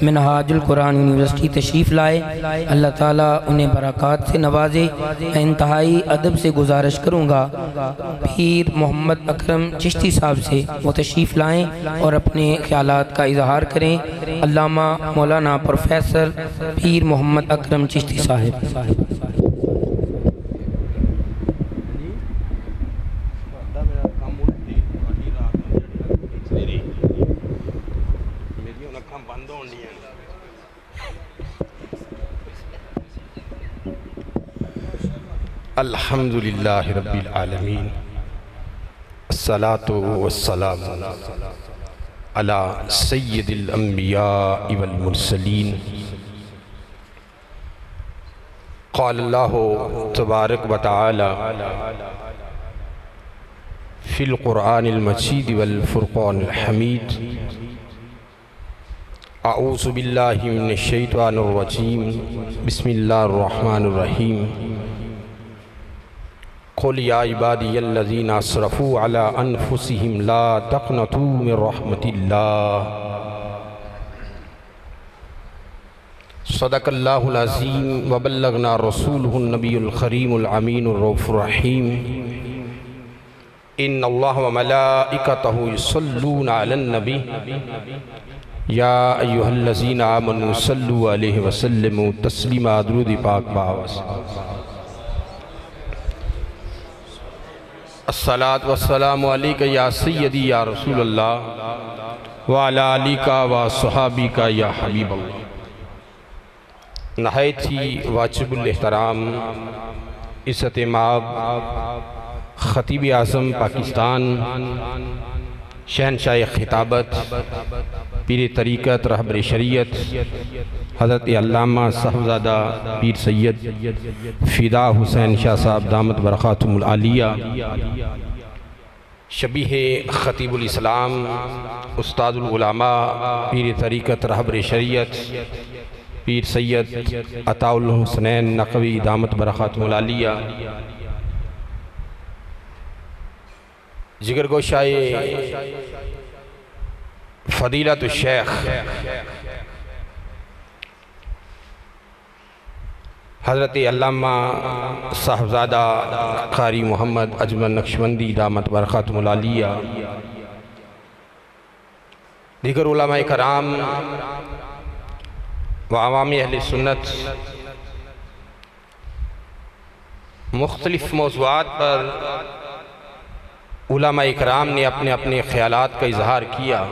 منہاج القرآن یونیورسٹی تشریف لائے، اللہ تعالیٰ انہیں برکات سے نوازے۔ میں انتہائی ادب سے گزارش کروں گا پیر محمد اکرم چشتی صاحب سے وہ تشریف لائیں اور اپنے خیالات کا اظہار کریں۔ علامہ مولانا پروفیسر پیر محمد اکرم چشتی صاحب۔ الحمدللہ رب العالمین، الصلاة والسلام علی سید الانبیاء والمرسلین۔ قال اللہ تبارک و تعالی فی القرآن المجید والفرقان الحمید، اعوذ باللہ من الشیطان الرجیم، بسم اللہ الرحمن الرحیم۔ قل یا عبادی الذین اسرفوا علی انفسہم لا تقنطوا من رحمت اللہ، صدق اللہ العظیم وبلغنا رسولہ النبی الکریم الامین الرؤوف الرحیم۔ ان اللہ وملائکتہ یصلون علی النبی یا ایہا الذین آمنوا صلوا علیہ وسلموا تسلیما، درود پاک باوس۔ الصلاة والسلام علیکہ یا سیدی یا رسول اللہ وعلی آلکہ و صحابیکہ یا حبیب اللہ۔ نہایت ہی واجب الاحترام عزت مآب خطیب اعظم پاکستان، شہنشاہ خطابت، پیر طریقت، رہبر شریعت حضرت علامہ صاحبزادہ پیر سید فدا حسین شاہ صاحب دامت برکاتہم العالیہ، شبیہ خطیب الاسلام، استاد العلماء، پیر طریقت، رہبر شریعت پیر سید عطاء الحسنین نقوی دامت برکاتہم العالیہ، جگر گوشائے فضیلت الشیخ حضرت علامہ صاحبزادہ قاری محمد اجمل نقشبندی دامت برکاتہم العالیہ، دیگر علماء کرام و عوام اہل سنت، مختلف موضوعات پر علماء اکرام نے اپنے اپنے خیالات کا اظہار کیا۔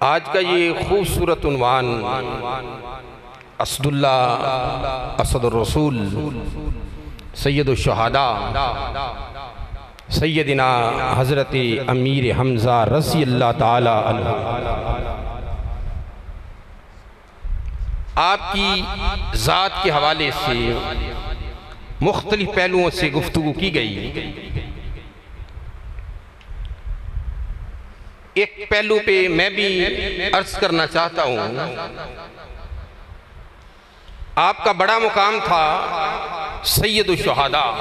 آج کا یہ خوبصورت عنوان اسد اللہ اسد الرسول سید الشہداء سیدنا حضرت امیر حمزہ رضی اللہ تعالی عنہ، آپ کی ذات کے حوالے سے مختلف پہلوؤں سے گفتگو کی گئی۔ ایک پہلو پہ میں بھی عرض کرنا چاہتا ہوں، آپ کا بڑا مقام تھا سید الشہداء،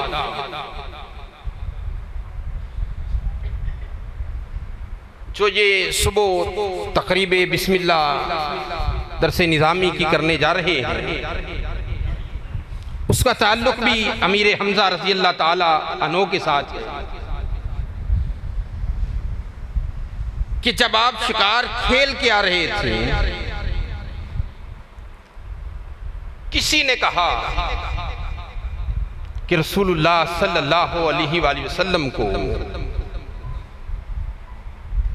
جو یہ صبح تقریب بسم اللہ درس نظامی کی کرنے جا رہے ہیں، اس کا تعلق بھی امیر حمزہ رضی اللہ تعالی عنہ کے ساتھ ہے کہ جب آپ شکار کھیل کے آ رہے تھے، کسی نے کہا کہ رسول اللہ صلی اللہ علیہ وآلہ وسلم کو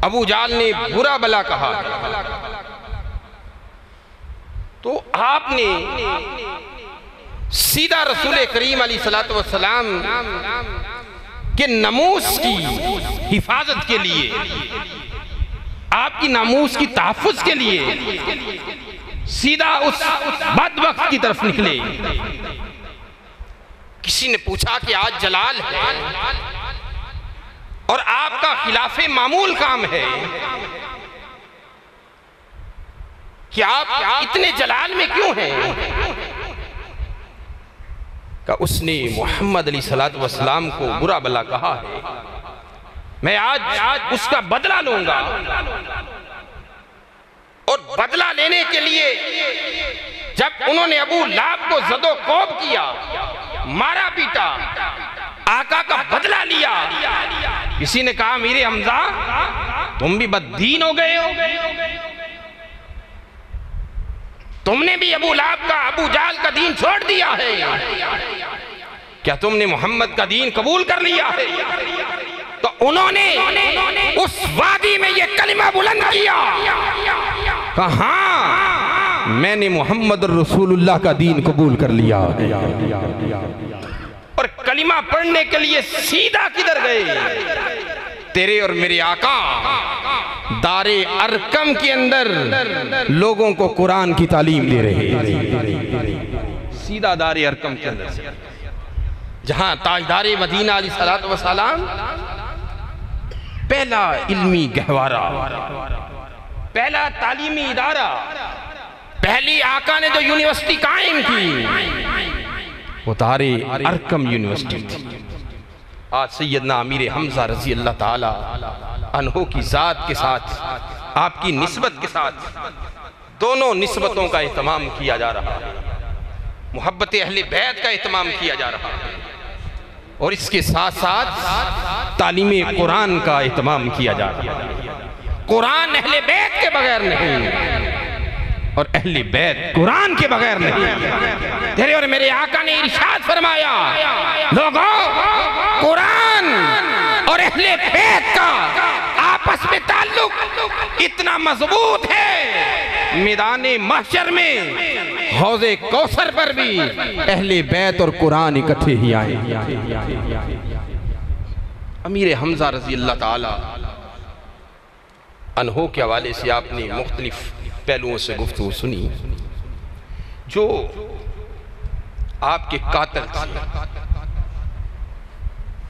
ابو جہل نے برا بلا کہا، تو آپ نے سیدھا رسول کریم علیہ السلام کے ناموس کی حفاظت کے لیے، آپ کی ناموس کی تحفظ کے لیے سیدھا اس بدبخت کی طرف نکلے۔ کسی نے پوچھا کہ آج جلال ہے اور آپ کا خلاف معمول کام ہے کہ آپ اتنے جلال میں کیوں ہیں؟ کہ اس نے محمد علیہ السلام کو برا بلا کہا ہے، میں آج اس کا بدلہ لوں گا، اور بدلہ لینے کے لیے جب انہوں نے ابو لہب کو زد و کوب کیا، مارا پیٹا، آقا کا بدلہ لیا، کسی نے کہا میرے حمزہ تم بھی بددین ہو گئے ہو، تم نے بھی ابو لہب کا، ابو جہل کا دین چھوڑ دیا ہے، کیا تم نے محمد کا دین قبول کر لیا ہے؟ تو انہوں نے اس وادی میں یہ کلمہ بلند کیا کہ ہاں میں نے محمد رسول اللہ کا دین قبول کر لیا، اور کلمہ پڑھنے کے لیے سیدھا کدھر گئے؟ تیرے اور میرے آقا دار ارقم کے اندر لوگوں کو قرآن کی تعلیم دے رہے ہیں، سیدھا دار ارقم کے اندر، جہاں تاجدار مدینہ علیہ السلام پہلا علمی گہوارہ، پہلا تعلیمی ادارہ، پہلی آقا نے جو یونیورسٹی قائم کی وہ دار ارقم یونیورسٹی تھی۔ آج سیدنا امیر حمزہ رضی اللہ تعالی عنہ کی ذات کے ساتھ، آپ کی نسبت کے ساتھ دونوں نسبتوں کا اہتمام کیا جا رہا ہے، محبت اہل بیت کا اہتمام کیا جا رہا ہے، اور اس کے ساتھ ساتھ تعلیم قرآن کا اہتمام کیا جا رہا ہے۔ قرآن اہل بیت کے بغیر نہیں، اور اہل بیت قرآن کے بغیر نہیں۔ تیرے اور میرے آقا نے ارشاد فرمایا، لوگوں قرآن اور اہل بیت کا آپس میں تعلق اتنا مضبوط ہے، میدان محشر میں حوض کوثر پر بھی اہل بیت اور قرآن اکٹھے ہی آئے۔ امیر حمزہ رضی اللہ تعالی عنہ کے حوالے سے آپ نے مختلف پہلوؤں سے گفتگو سنی، جو آپ کے قاتل تھے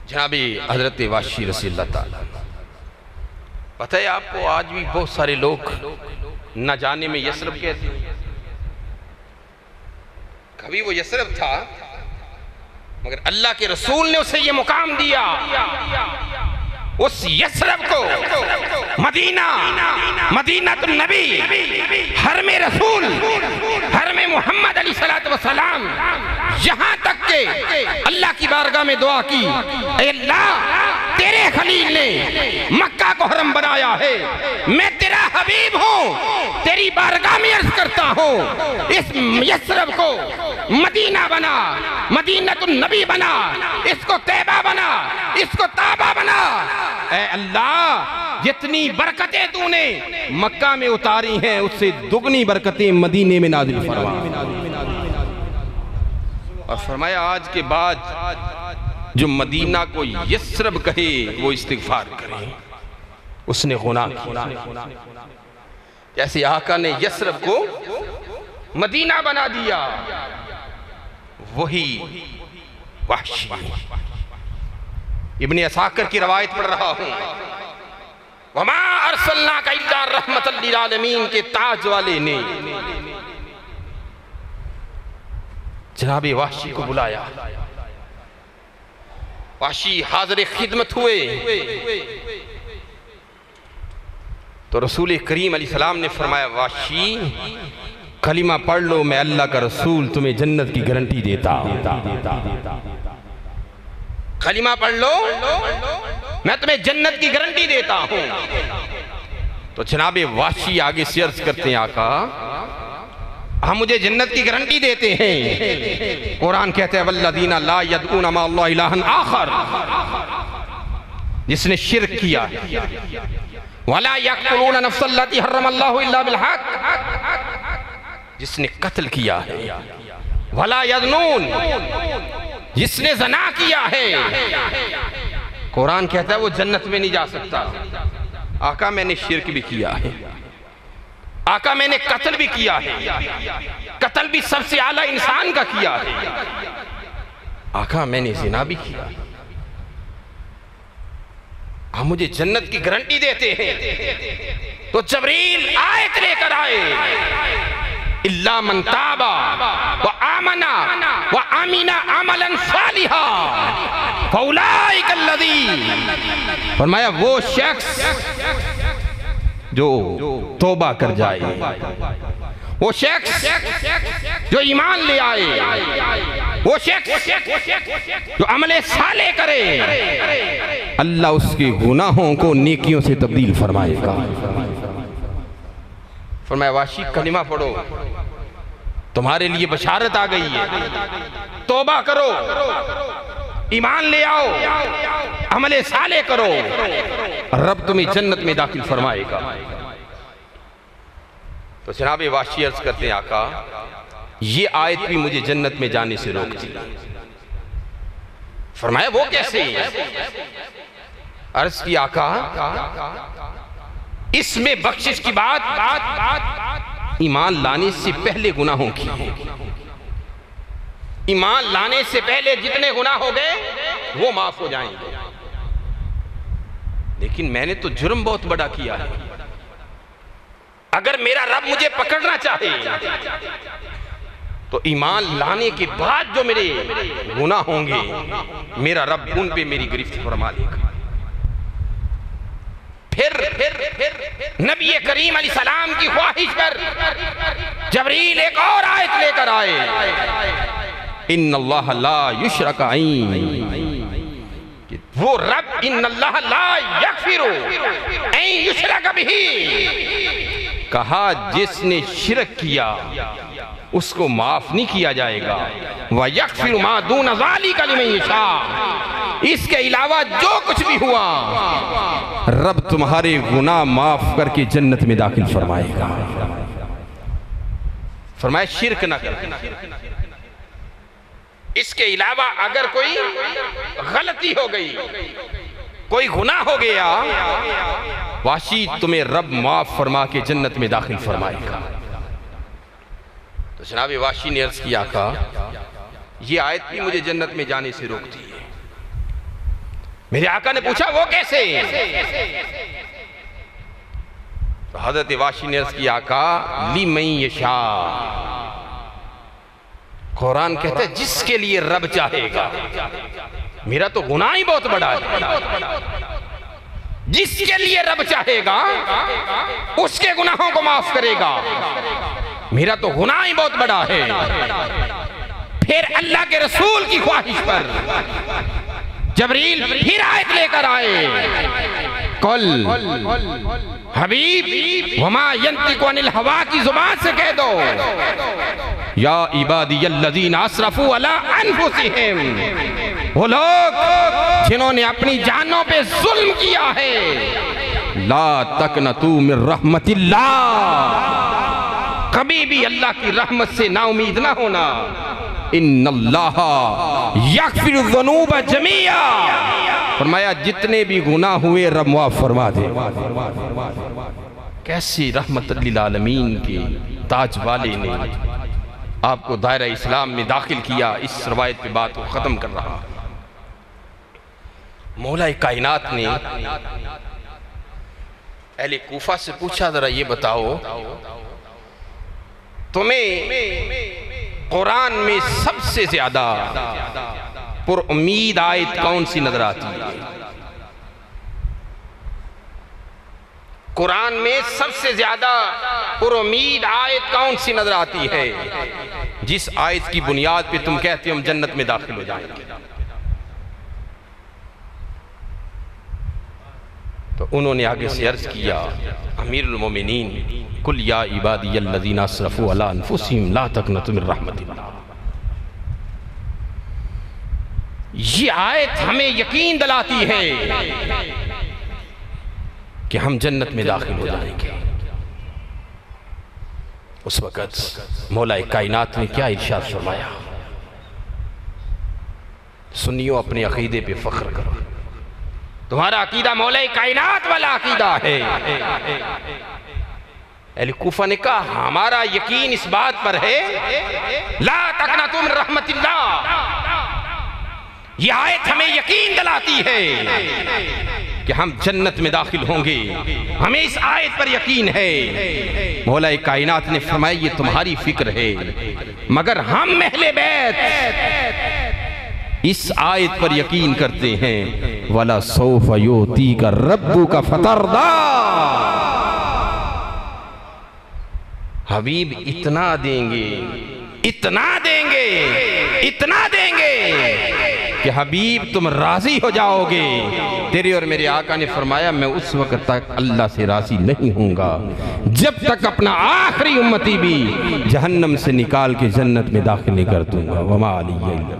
جناب حضرت واشی رضی اللہ تعالیٰ۔ پتہ ہے آپ کو آج بھی بہت سارے لوگ نہ جانے میں یثرب کہتے ہیں، کبھی وہ یثرب تھا مگر اللہ کے رسول نے اسے یہ مقام دیا، اس یثرب کو مدینہ، مدینہ النبی، حرم رسول، حرم محمد علیہ السلام، یہاں تک کہ اللہ کی بارگاہ میں دعا کی، اے اللہ تیرے خلیل نے مکہ کو حرم بنایا ہے، میں تیرا حبیب ہوں، تیری بارگاہ میں عرض کرتا ہوں اس یثرب کو مدینہ بنا، مدینہ النبی بنا، اس کو طیبہ بنا، اس کو طابہ بنا۔ اے اللہ جتنی برکتیں تو نے مکہ میں اتاری ہیں اس سے دگنی برکتیں مدینے میں نازل فرما، اور فرمایا آج کے بعد جو مدینہ کو یثرب کہے وہ استغفار کرے، اس نے گناہ کیا۔ جیسے آقا نے یثرب کو مدینہ بنا دیا، وہی وحشی، ابن اساکر کی روایت پڑھ رہا ہوں، وَمَا أَرْسَلْنَاكَ إِلَّا رَحْمَةً لِلْعَالَمِينَ کے تاج والے نے جناب وحشی کو بلایا، وحشی حاضر خدمت ہوئے تو رسول کریم علیہ السلام نے فرمایا، وحشی کلمہ پڑھ لو، میں اللہ کا رسول تمہیں جنت کی گارنٹی دیتا ہوں، کلمہ پڑھ لو میں تمہیں جنت کی گارنٹی دیتا ہوں۔ تو جناب وحشی آگے سے عرض کرتے ہیں، آقا ہم مجھے جنت کی گارنٹی دیتے ہیں، قرآن کہتے ہیں والذین لا یدعون مع اللہ الہا آخر، جس نے شرک کیا ہے، ولا یقتلون نفس التی حرم اللہ الا بالحق، جس نے قتل کیا ہے، ولا یزنون، جس نے زنا کیا ہے، قرآن کہتا ہے وہ جنت میں نہیں جا سکتا۔ آقا میں نے شرک بھی کیا ہے، آقا میں نے قتل بھی کیا ہے، قتل بھی سب سے اعلیٰ انسان کا کیا ہے، آقا میں نے زنا بھی کیا، ہم مجھے جنت کی گارنٹی دیتے ہیں۔ تو جبریل آیت لے کر آئے، الا من تاب وآمن وعمل عملا صالحا فاولئک الذین، فرمایا وہ شخص جو توبہ کر جائے، وہ شخص جو ایمان لے آئے، وہ شخص جو عمل صالح کرے، اللہ اس کے گناہوں کو نیکیوں سے تبدیل فرمائے گا۔ فرمایا وحشی کلمہ پڑھو، تمہارے لیے بشارت آ گئی ہے، توبہ کرو، ایمان لے آؤ، عمل صالح کرو، رب تمہیں جنت میں داخل فرمائے گا۔ تو جناب وحشی عرض کرتے ہیں آقا یہ آیت بھی مجھے جنت میں جانے سے روکتی۔ فرمایا وہ کیسے؟ عرض کی آقا اس میں بخشش کی بات ایمان لانے سے پہلے گناہوں کی، ایمان لانے سے پہلے جتنے گناہ ہو گئے وہ معاف ہو جائیں گے، لیکن میں نے تو جرم بہت بڑا کیا ہے، اگر میرا رب مجھے پکڑنا چاہے تو ایمان لانے کے بعد جو میرے گناہ ہوں گے میرا رب ان پہ میری گرفت فرما لے گا۔ پھر نبی کریم علیہ السلام کی خواہش پر جبریل ایک اور آیت لے کر آئے، ان اللہ لا یشرک کہ وہ رب ان اللہ لا یغفر ان یشرک بہ، کہا جس نے شرک کیا اس کو معاف نہیں کیا جائے گا، وَيَغْفِرُ مَا دُونَ ذَلِكَ لِمَن یشاء، اس کے علاوہ جو کچھ بھی ہوا رب تمہارے گناہ معاف کر کے جنت میں داخل فرمائے گا۔ فرمایا شرک نہ کر، اس کے علاوہ اگر کوئی غلطی ہو گئی، کوئی گناہ ہو گیا، وحشی تمہیں رب معاف فرما کے جنت میں داخل فرمائے گا۔ تو جناب وحشی نے عرض کیا آقا یہ آیت بھی مجھے جنت میں جانے سے روکتی ہے۔ میرے آقا نے پوچھا وہ کیسے؟ تو حضرت وحشی نے عرض کیا آقا لِمَن یشاء، قرآن کہتا ہے جس کے لیے رب چاہے گا، میرا تو گناہ ہی بہت بڑا ہے، جس کے لیے رب چاہے گا اس کے گناہوں کو معاف کرے گا، میرا تو گناہ ہی بہت بڑا ہے۔ پھر اللہ کے رسول کی خواہش پر جبریل پھر آیت لے کر آئے، قل حبیب وما ینطق عن الہوا کی زبان سے کہہ دو، یا عبادی الذین اسرفوا علی انفسہم، وہ لوگ جنہوں نے اپنی جانوں پہ ظلم کیا ہے، لا تقنطوا من رحمت اللہ، کبھی بھی اللہ کی رحمت سے نا امید نہ ہونا، ان اللہ یغفر الذنوب جمیعا، فرمایا جتنے بھی گناہ ہوئے رب معاف فرما دے۔ کیسی رحمت للعالمین کے تاج والے نے آپ کو دائرہ اسلام میں داخل کیا۔ اس روایت پہ بات کو ختم کر رہا، مولا کائنات نے اہل کوفہ سے پوچھا ذرا یہ بتاؤ تمہیں قرآن میں سب سے زیادہ پر امید آیت کون سی نظر آتی ہے؟ قرآن میں سب سے زیادہ پر امید آیت کون سی نظر آتی ہے جس آیت کی بنیاد پہ تم کہتے ہم جنت میں داخل ہو جائیں گے؟ تو انہوں نے آگے سے عرض کیا امیر المومنین قل یا عبادی الذین اسرفوا علی انفسہم لا تقنطوا من رحمت اللہ، یہ آیت ہمیں یقین دلاتی ہے کہ ہم جنت میں داخل ہو جائیں گے۔ اس وقت مولا کائنات نے کیا ارشاد فرمایا؟ سنیو اپنے عقیدے پہ فخر کرو، تمہارا عقیدہ مولا کائنات والا عقیدہ ہے۔ اہل کوفہ نے کہا ہمارا یقین اس بات پر ہے لا تقنطوا من رحمت اللہ، یہ آیت ہمیں یقین دلاتی ہے کہ ہم جنت میں داخل ہوں گے، ہمیں اس آیت پر یقین ہے۔ مولا کائنات نے فرمایا یہ تمہاری فکر ہے، مگر ہم اہل بیت اس آیت پر یقین کرتے ہیں وَلَا سَوْفَ يُؤْتِيكَ رَبُّكَ فَتَرْضَىٰ۔ حبیب اتنا دیں گے، اتنا دیں گے، اتنا دیں گے کہ حبیب تم راضی ہو جاؤ گے۔ تیرے اور میرے آقا نے فرمایا میں اس وقت تک اللہ سے راضی نہیں ہوں گا جب تک اپنا آخری امتی بھی جہنم سے نکال کے جنت میں داخل نہیں کر دوں گا۔ وَمَا عَلِيَّ إِلَّا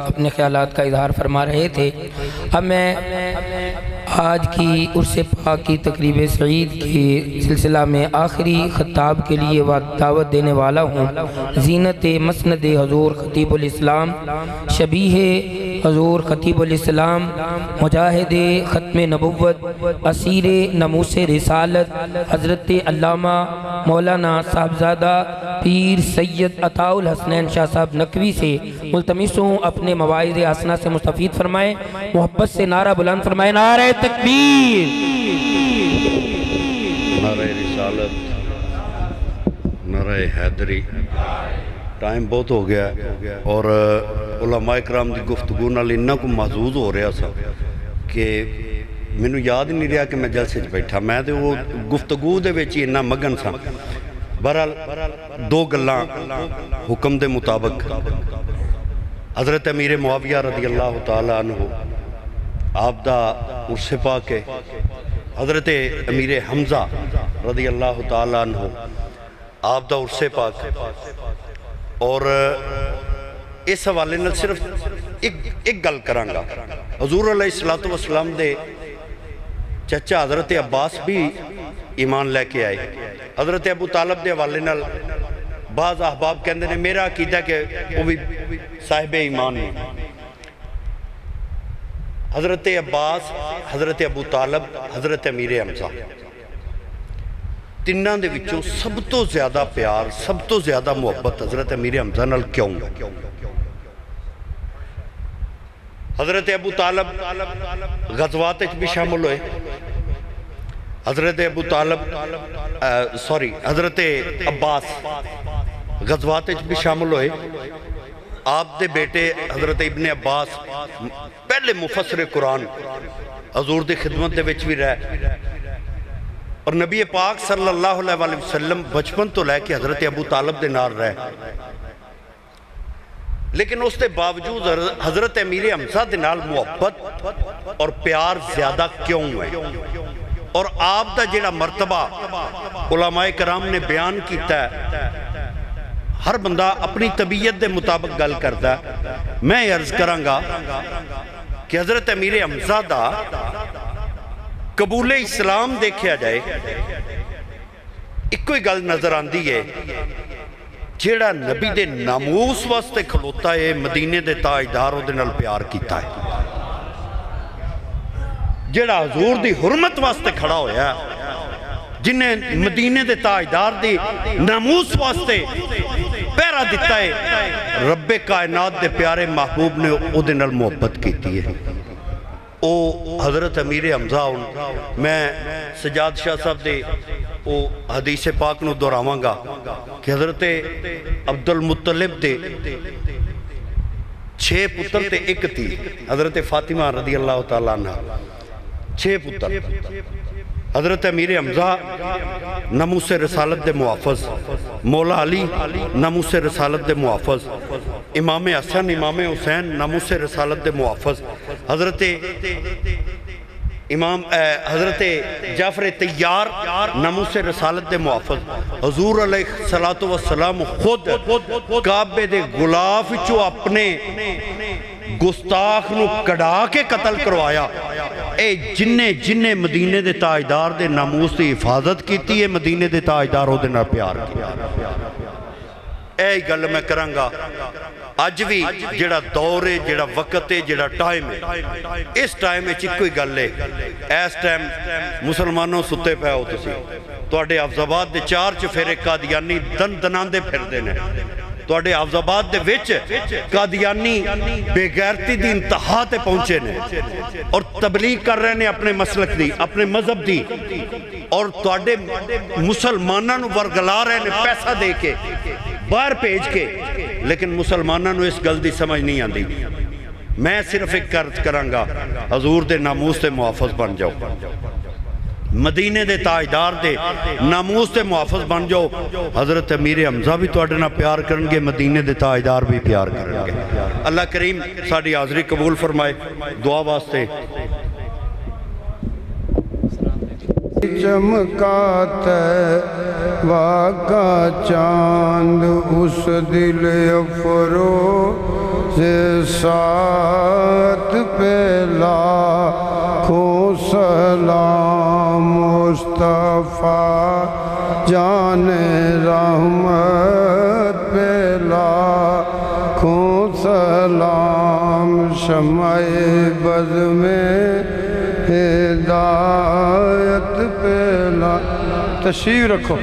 اپنے خیالات کا اظہار فرما رہے تھے۔ اب میں آج کی عرس پاک کی تقریب سعید کے سلسلہ میں آخری خطاب کے لیے دعوت دینے والا ہوں۔ زینت مسند حضور خطیب الاسلام، شبیہ حضور خطیب الاسلام، مجاہد ختم نبوت، اسیر ناموس رسالت، حضرت علامہ مولانا صاحبزادہ پیر سید عطاء الحسنین شاہ صاحب نقوی سے ملتمس ہوں اپنے مواعظ حسنہ سے مستفید فرمائیں، محبت سے نعرہ بلند فرمائیں، نعرہ تکبیر، نعرہ رسالت، نعرہ حیدری۔ ٹائم بہت ہو گیا اور علماء کرام دی گفتگو نال انہاں کو محظوظ ہو رہا سا کہ مینوں یاد ہی نہیں رہا کہ میں جلسے بیٹھا، میں تے وہ گفتگو دے وچ ہی انہاں مگن سا۔ بہرحال دو گلاں حکم دے مطابق حضرت امیر معاویہ رضی اللہ تعالیٰ عنہ آپ دا عرس پاک ہے، حضرت امیر حمزہ رضی اللہ تعالیٰ عنہ آپ دا عرس پاک، اور اس حوالے نال صرف ایک گل کرانگا۔ حضور علیہ السلام دے چچا حضرت عباس بھی ایمان لے کے آئے۔ حضرت ابو طالب دے حوالے نال بعض احباب کہندے نے میرا عقیدہ کہ وہ بھی صاحب ایمان نے۔ حضرت عباس، حضرت ابو طالب، حضرت امیر حمزہ، تیناں دے وچوں سب تو زیادہ پیار، سب تو زیادہ محبت حضرت امیر حمزہ نال کیوں؟ حضرت ابو طالب غزوات بھی شامل ہوئے، حضرت ابو طالب حضرت عباس غزوات بھی شامل ہوئے۔ آپ دے بیٹے حضرت ابن عباس پہلے مفسر قرآن حضور دی خدمت دے وچ بھی رہے، اور نبی پاک صلی اللہ علیہ وسلم بچپن تو لے کے حضرت ابو طالب دے نال رہے، لیکن اس دے باوجود حضرت امیر حمزہ دے نال محبت اور پیار زیادہ کیوں ہے؟ اور آپ دا جڑا مرتبہ علماء کرام نے بیان کیتا ہے، ہر بندہ اپنی طبیعت دے مطابق گل کرتا ہے۔ میں عرض کرانگا کہ حضرت امیر حمزہ دا قبول اسلام دیکھیا جائے، ایک کوئی گل نظر آندی ہے، جیڑا نبی دے ناموس واسطے کھلوتا ہے، مدینے دے تاجدار دے نال پیار کیتا ہے، جیڑا حضور دی حرمت واسطے کھڑا ہویا ہے، جنہیں مدینے دے تاجدار دی ناموس واسطے پیرا دیتا ہے، رب کائنات دے پیارے محبوب نے او دے نال محبت کیتی ہے۔ او حضرت امیر حمزہ میں سجاد شاہ صاحب دے او حدیث پاک نو دہراواں گا کہ حضرت عبد المطلب دے 6 پتر تے ایک تھی، حضرت فاطمہ رضی اللہ تعالیٰ عنہ 6 پتر۔ حضرت امیر حمزہ ناموس رسالت دے محافظ، مولا علی ناموس رسالت دے محافظ، امام حسن امام حسین ناموس رسالت دے محافظ، حضرت جعفر طیار ناموس رسالت دے محافظ، حضور علیہ السلام خود کعبے دے غلاف چو اپنے گستاخ نو کڑا کے قتل کروایا۔ اے جننے مدینے دے تاجدار دے ناموس دی حفاظت کیتی ہے، مدینے دے تاجدار ہو دے نہ پیار کیا۔ اے گل میں کرانگا، آج بھی جڑا دور ہے، جڑا وقت ہے، جڑا ٹائم ہے، اس ٹائم میں چکوئی گل ہے، اس ٹائم مسلمانوں ستے پہ ہو تسی، تو اڈے افضاباد دے 4 چفیرے قادیانی دن دنان دے پھر دینے، ਤੁਹਾਡੇ ਹਾਫਜ਼ਾਬਾਦ ਦੇ ਵਿੱਚ ਕਾਦੀਆਨੀ ਬੇਗੈਰਤੀ ਦੀ ਇੰਤਹਾ ਤੇ ਪਹੁੰਚੇ ਨੇ ਔਰ ਤਬਲੀਗ ਕਰ ਰਹੇ ਨੇ ਆਪਣੇ ਮਸਲਕ ਦੀ, ਆਪਣੇ ਮਜ਼ਹਬ ਦੀ, ਔਰ ਤੁਹਾਡੇ ਮੁਸਲਮਾਨਾਂ ਨੂੰ ਵਰਗਲਾ ਰਹੇ ਨੇ ਪੈਸਾ ਦੇ ਕੇ, ਬਾਹਰ ਭੇਜ ਕੇ, ਲੇਕਿਨ ਮੁਸਲਮਾਨਾਂ ਨੂੰ ਇਸ ਗੱਲ ਦੀ ਸਮਝ ਨਹੀਂ ਆਉਂਦੀ। ਮੈਂ ਸਿਰਫ ਇੱਕ ਅਰਜ਼ ਕਰਾਂਗਾ, ਹਜ਼ੂਰ ਦੇ ਨਾਮੂਸ ਤੇ ਮੁਹਾਫਿਜ਼ ਬਣ ਜਾਓ, مدینے دے تاجدار دے ناموس تے محافظ بن جاؤ۔ حضرت امیر حمزہ بھی تواڈے نال پیار کرن گے، مدینے دے تاجدار بھی پیار کرن گے۔ اللہ کریم ساڈی حاضری قبول فرمائے۔ دعا واسطے چمکاتا واقع چاند اس دل افروز سات پہ لاکھوں سلام مصطفیٰ جان رحمت پہ لاکھوں سلام شمع بز میں ہدایت پہلا تشریف رکھو۔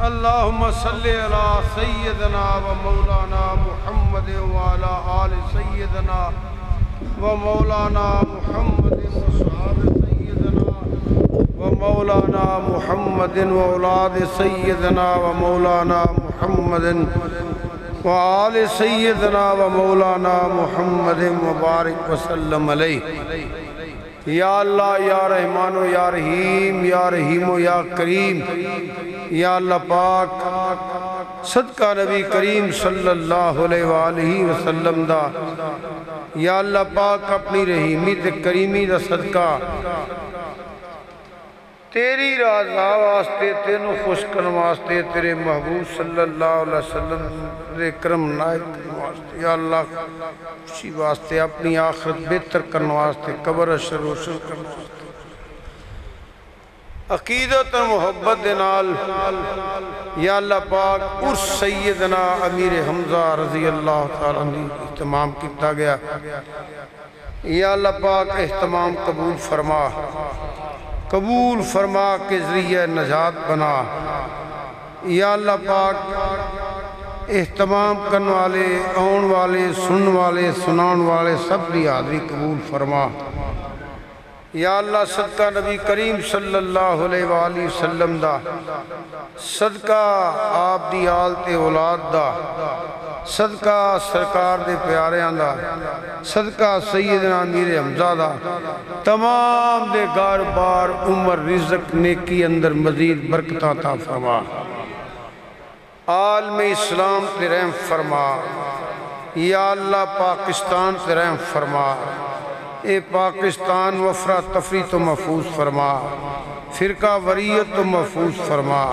اللہم صلی علی سیدنا و مولانا محمد وعلا آل سیدنا و مولانا محمد و صحاب سیدنا و مولانا محمد و اولاد سیدنا و مولانا محمد وآل سیدنا و مولانا محمد مبارک وسلم علیہ۔ یا اللہ یا رحمان و یا رحیم، یا رحیم و یا کریم، یا اللہ پاک صدقہ نبی کریم صلی اللہ علیہ وآلہ وسلم دا، یا اللہ پاک اپنی رحیمی تے کریمی دا صدقہ تیری رضا واسطے، تینوں خوش کرن واسطے، تیرے محبوب صلی اللہ علیہ وسلم دے کرم نائب کرن واسطے، یا اللہ خوشی واسطے، اپنی آخرت بہتر کرن واسطے، قبر اشر روشن کرن واسطے، عقیدت و محبت دے نال یا اللہ پاک اس سیدنا امیر حمزہ رضی اللہ تعالیٰ عنہ اہتمام کیتا گیا، یا اللہ پاک اہتمام قبول فرما، قبول فرما کے ذریعہ نجات بنا، یا اللہ پاک اہتمام کرنے والے، آن والے، سنن والے، سنان والے سب بھی حاضری قبول فرما، یا اللہ صدقہ نبی کریم صلی اللہ علیہ وآلہ وسلم دا، صدقہ آپ دی آل تے اولاد دا، صدقہ سرکار دے پیاریاں دا، صدقہ سیدنا امیر حمزہ دا، تمام دے گار بار عمر رزق نیکی اندر مزید برکت عطا فرما، عالم اسلام تے رحم فرما، یا اللہ پاکستان تے رحم فرما، اے پاکستان وفرہ تفریح تو محفوظ فرما، فرقہ وریت تو محفوظ فرما،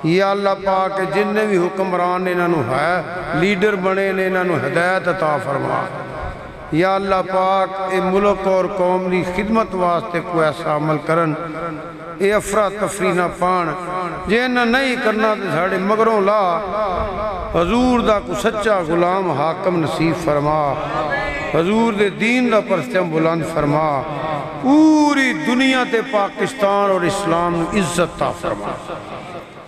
یا اللہ پاک جن نے بھی حکمران انہوں ہے لیڈر بنے نے انہوں ہدایت عطا فرما، یا اللہ پاک اے ملک اور قوم دی خدمت واسطے کوئی ایسا عمل کرن، اے افرا تفریح نہ پان جے نہ نہیں کرنا تے ساڑے مگروں لا، حضور دا کو سچا غلام حاکم نصیب فرما، حضور دے دین دا پرستم بلند فرما، پوری دنیا تے پاکستان اور اسلام عزت تا فرما،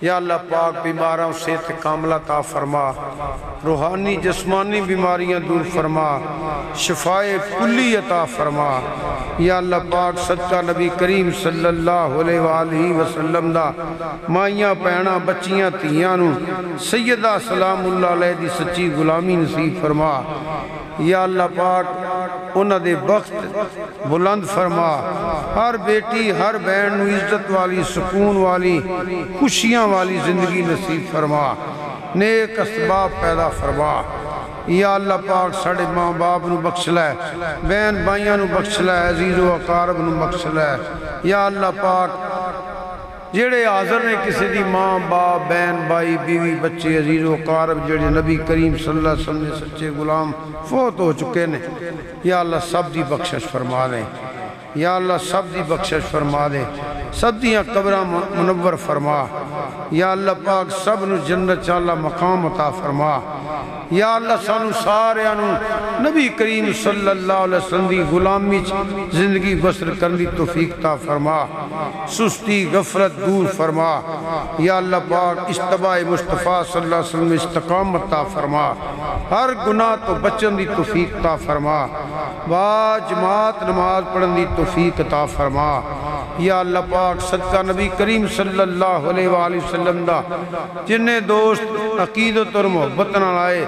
یا اللہ پاک بیماراں صحت کاملہ تا فرما، روحانی جسمانی بیماریاں دور فرما، شفائے کلی عطا فرما، یا اللہ پاک صدقہ نبی کریم صلی اللہ علیہ وآلہ وسلم دا مائیاں پہنا بچیاں تیاں نو سیدہ سلام اللہ علیہ دی سچی غلامی نصیب فرما، یا اللہ پاک انہ دے وقت بلند فرما، ہر بیٹی ہر بہن نو عزت والی سکون والی خوشیاں والی زندگی نصیب فرما، نیک اسباب پیدا فرما، یا اللہ پاک ساڑے ماں باپ نو بخش لے، بہن بھائیاں نو بخش لے، عزیز و اقارب نو بخش لے، یا اللہ پاک جڑے حاضر نے کسی دی ماں باپ بہن بھائی بیوی بچے عزیز و اقارب جڑے نبی کریم صلی اللہ علیہ وسلم نے سچے غلام فوت ہو چکے نے، یا اللہ سب دی بخشش فرما دے، یا اللہ سب دی بخشش فرما دے، سب دیاں قبرہ منور فرما، یا اللہ پاک سب نو جنت چالا مقام عطا فرما یا اللہ سانو سارے نبی کریم صلی اللہ علیہ وسلم دی غلامی زندگی بسر کرنی توفیق عطا فرما سستی غفلت دور فرما یا اللہ پاک اتباع مصطفیٰ صلی اللہ علیہ وسلم استقامت عطا فرما ہر گناہ تو بچن دی توفیق عطا فرما با جماعت نماز پڑھن دی توفیق عطا فرما یا اللہ پاک صدقہ نبی کریم صلی اللہ علیہ وآلہ وسلم دا جنہیں دوست عقیدت اور محبت نہ لائے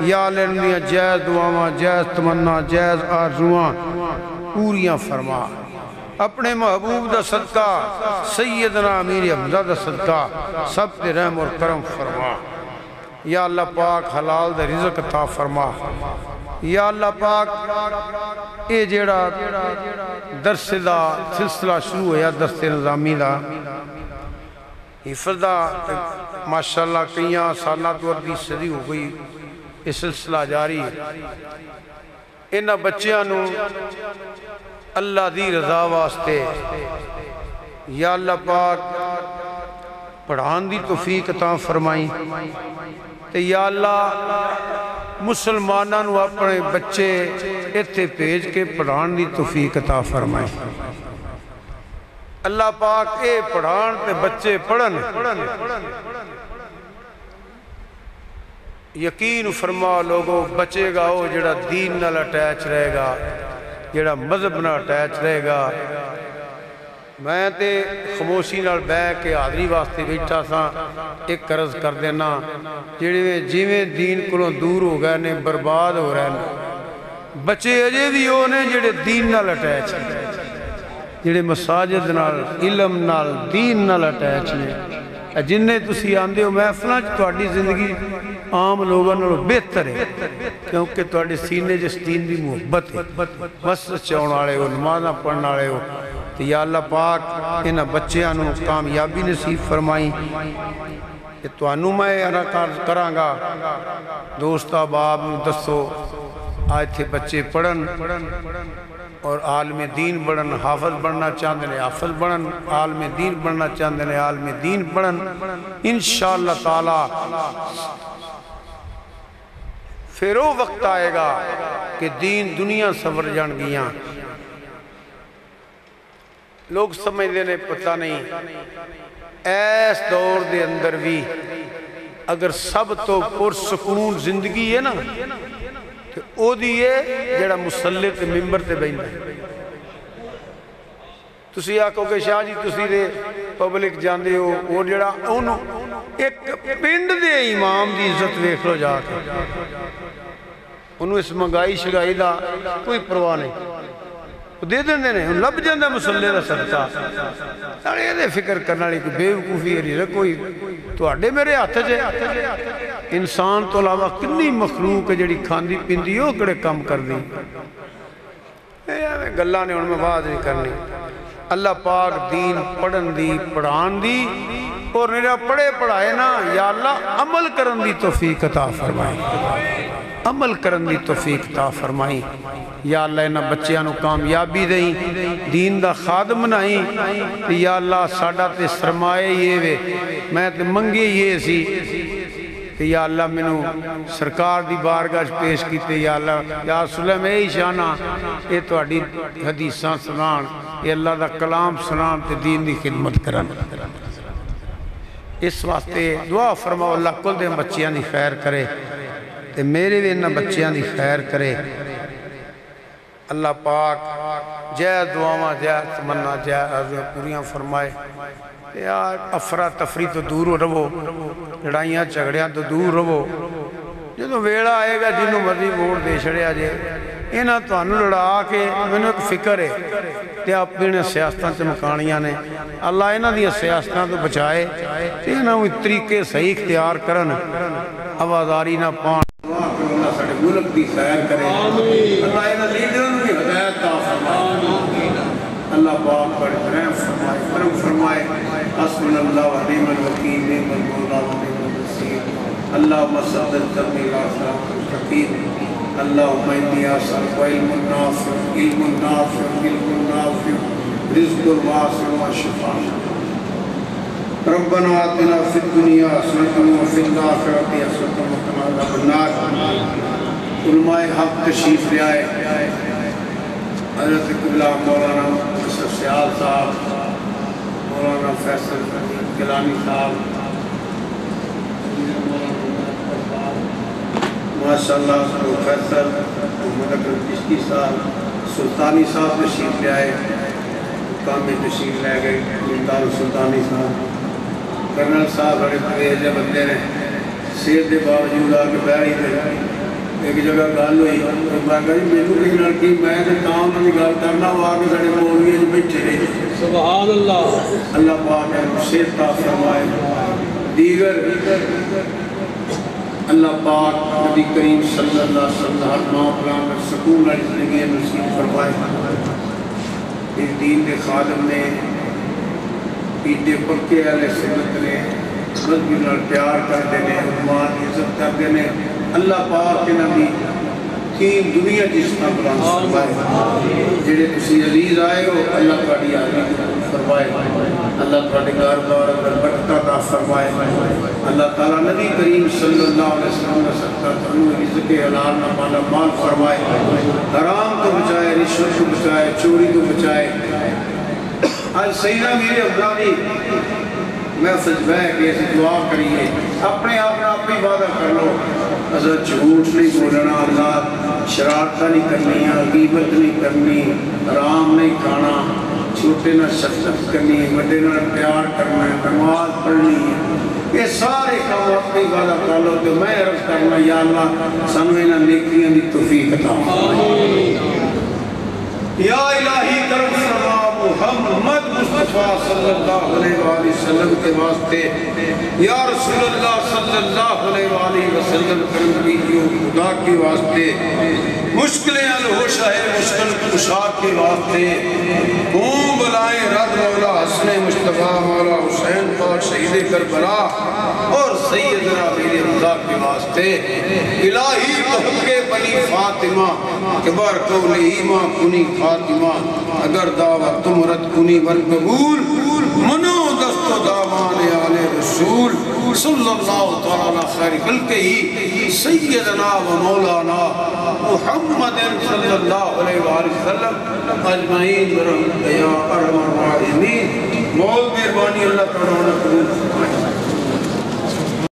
یا اللہ اندیاں جائز دعاواں جائز تمنا جائز آرزواں پوریاں فرما اپنے محبوب دا صدقہ سیدنا امیر حمزہ دا صدقہ سب تے رحم اور کرم فرما یا اللہ پاک حلال دا رزق عطا فرما یا اللہ پاک اے جیڑا درس دا سلسلہ شروع ہے یا درس نظامی دا حفظ دا ماشاءاللہ کئیاں سالہ تو اردی صدی ہو گئی یہ سلسلہ جاری ہے انہا بچیاں نو اللہ دی رضا واسطے یا اللہ پاک پڑھان دی توفیق عطا فرمائی تے یا اللہ مسلمانہ نو اپنے بچے ایتھے پیج کے پڑھان دی توفیق عطا فرمائی اللہ پاک اے پڑھان تے بچے پڑھن یقین فرما لوگوں بچے گا وہ جڑا دین نال اٹیچ رہے گا جڑا مذہب نال اٹیچ رہے گا میں تے خاموشی نال بہ کے حاضری واسطے بیٹھا سا ایک عرض کر دینا جیویں دین کولوں دور ہو گئے نے برباد ہو رہے ہیں بچے اجے بھی وہ نے جڑے دین نال اٹیچ جڑے مساجد نال علم نال دین نال اٹیچ نے جنہیں تسی آندے ہو محفلاں تہاڈی زندگی عام لوگوں نالوں بہتر ہے کیونکہ تہاڈے سینے جس دین دی محبت ہے بس چاہن والے ہو نمازاں پڑھن والے ہو تو یا اللہ پاک انہاں بچیاں نو کامیابی نصیب فرمائی کہ تانوں میں انعقاد کراں گا دوست احباب نو دسو آج تھے بچے پڑھن اور عالم دین بڑھن حافظ بڑھنا چاہتے ہیں حافظ بڑھن عالم دین بڑھنا چاہتے ہیں عالم دین بڑھن انشاءاللہ تعالی پھر وہ وقت آئے گا کہ دین دنیا سور جان گیاں لوگ سمجھ دینے پتہ نہیں ایس دور دے اندر بھی اگر سب تو پرسکون زندگی ہے نا کہ او دیئے جڑا مسلط ممبر تے بہن ہے تسی آکھو کہ شاہ جی تسی دے پبلک جاندے ہو وہ جڑا انہوں ایک پنڈ دے امام دی عزت ویکھ لو جا کے انہوں اس منگائی شگائی دا کوئی پرواہ نہیں دے دیں دینے لب جاندہ مسلح دا صدقہ ساڑھے یہ دے فکر کرنا لی کوئی بیوقوفی ہے کوئی تو اڈے میرے ہاتھ جے انسان تو علاوہ کنی مخلوق جڑی کھاندی پندی ہو کڑے کم کر دی گلہ نے ان میں بات نہیں کرنی اللہ پاک دین پڑھن دی پڑھان دی اور میرا پڑھے پڑھائے نا یا اللہ عمل کرن دی توفیق عطا فرمائی عمل کرن دی توفیق عطا فرمائی یا اللہ انہاں بچیاں نو کامیابی دیں دین دا خادم نہیں یا اللہ ساڈا تے سرمائے یہ وے میں تے منگے یہ سی یا اللہ منو سرکار دی بارگاہ پیش کیتے یا اللہ یا رسول اللہ میں ہی شانہ یہ تو اڈی حدیثاں سنان یہ اللہ دا کلام سنان تے دین دی خدمت کرن اس واسطے دعا فرماؤ اللہ کل دے بچیاں دی خیر کرے تے میرے بھی انہاں بچیاں دی خیر کرے اللہ پاک جے دعاواں جے تمنا جے عرضیں پوریاں فرمائے یار افرا تفری تو دور رہو لڑائیاں جھگڑیاں تو دور رہو جدوں ویڑا آئے گا جنوں مرضی ووٹ دے چھڑیا جے انہاں تانوں لڑا کے مینوں ایک فکر ہے کہ اپنے سیاستاں چمکانیاں نے اللہ انہاں دی سیاستاں تو بچائے انہاں وی طریقے صحیح اختیار کرن آوازاری نہ پان اللہ ساڈے ملک دی خیر کرے اللہ انہاں لیڈراں دی ہدایت عطا فرمائے اللہ پاک پر رحم فرمائے کرم فرمائے حسبنا اللہ و نعم الوکیل نعم المولا و نعم النصیر اللہم صدق کرنے لا صراط المستقیم اللہم انی اسألک علم نافع علم نافع علم نافع رزق واسع و شفاء ربنا آتنا فی الدنیا حسنۃ وفی الآخرۃ حسنۃ وقنا عذاب النار۔ علماء حق تشریف لے آئے، حضرت قبلہ مولانا اشرف سیال صاحب، مولانا فیصل گیلانی صاحب، ماشاءاللہ پروفیسر محمد اکرم چشتی صاحب، سلطانی صاحب تشریف لے آئے، کام میں تشریف لے گئے ممتاز سلطانی صاحب، کرنل صاحب بڑے تیز بندے نے، صحت کے باوجود آ کے بیٹھ تھے۔ ایک جگہ گل ہوئی، میں کہا جی میرے کسی نال کی میں کام کی گل کرنا وہ آ کے سارے مولوی بیٹھے رہے۔ سبحان اللہ، اللہ پاک ہے صحت عطا فرمائے۔ دیگر اللہ پاک نبی کریم صلی اللہ علیہ وسلم ہر ماں پلان میں سکون والی زندگی نصیب فرمائے۔ اس دین کے خادم نے، پیڈے پکے والے سنت نے، مذہبی نال پیار کرتے ہیں، علماء کی عزت کرتے ہیں۔ اللہ پاک کے نبی تین دنیا جس طرح بلند فرمائے۔ جڑے تسی عزیز آئے ہو اللہ تہاڈی حاضری فرمائے، اللہ تہاڈے کاروبار اندر برکت عطا فرمائے۔ اللہ تعالیٰ نبی کریم صلی اللہ علیہ وسلم کا صدقہ تنو رزق حلال نہ مالا مال فرمائے، حرام تو بچائے، رشوت تو بچائے، چوری تو بچائے۔ آج سیدہ میرے افرادی میں سجدہ ہے کہ اسے دعا کریے، اپنے آپ میں آپ ہی وعدہ کر لو، حضرت جھوٹ نہیں بولنا، اللہ شرارتہ نہیں کرنی، غیبت نہیں کرنی، حرام نہیں کھانا، چھوٹے نہ شفقت کرنی، بڑے نہ پیار کرنا ہے، نماز پڑھنی ہے، یہ سارے کام اپنی وعدہ کر لو۔ تو میں عرض کرنا یا اللہ سانو انہاں نیکیاں دی توفیق عطا یا الہی کرم فرما محمد مصطفیٰ صلی اللہ علیہ وآلہ وسلم کے واسطے، یا رسول اللہ صلی اللہ علیہ وآلہ وسلم کرم کیجیے خدا کے واسطے، مشکلیں حل ہو شاہ مشکل کشا کے واسطے، قوم بلائیں رد مولا حسن مصطفیٰ مولا حسین پاک شہید کربلا اور سیدنا میرے خدا کے واسطے، الہی تحق بنی فاطمہ کبر قولی ماں کنی فاطمہ، اگر دعوت تمرد کنی والقبول منو دست و دامان آل رسول صلی اللہ تعالیٰ خیر خلق ہی سیدنا و مولانا محمد صلی اللہ علیہ وآلہ وسلم اجمعین برحمت یا ارحم الراحمین۔ موت مہربانی اللہ تعالیٰ قبول فرمائے۔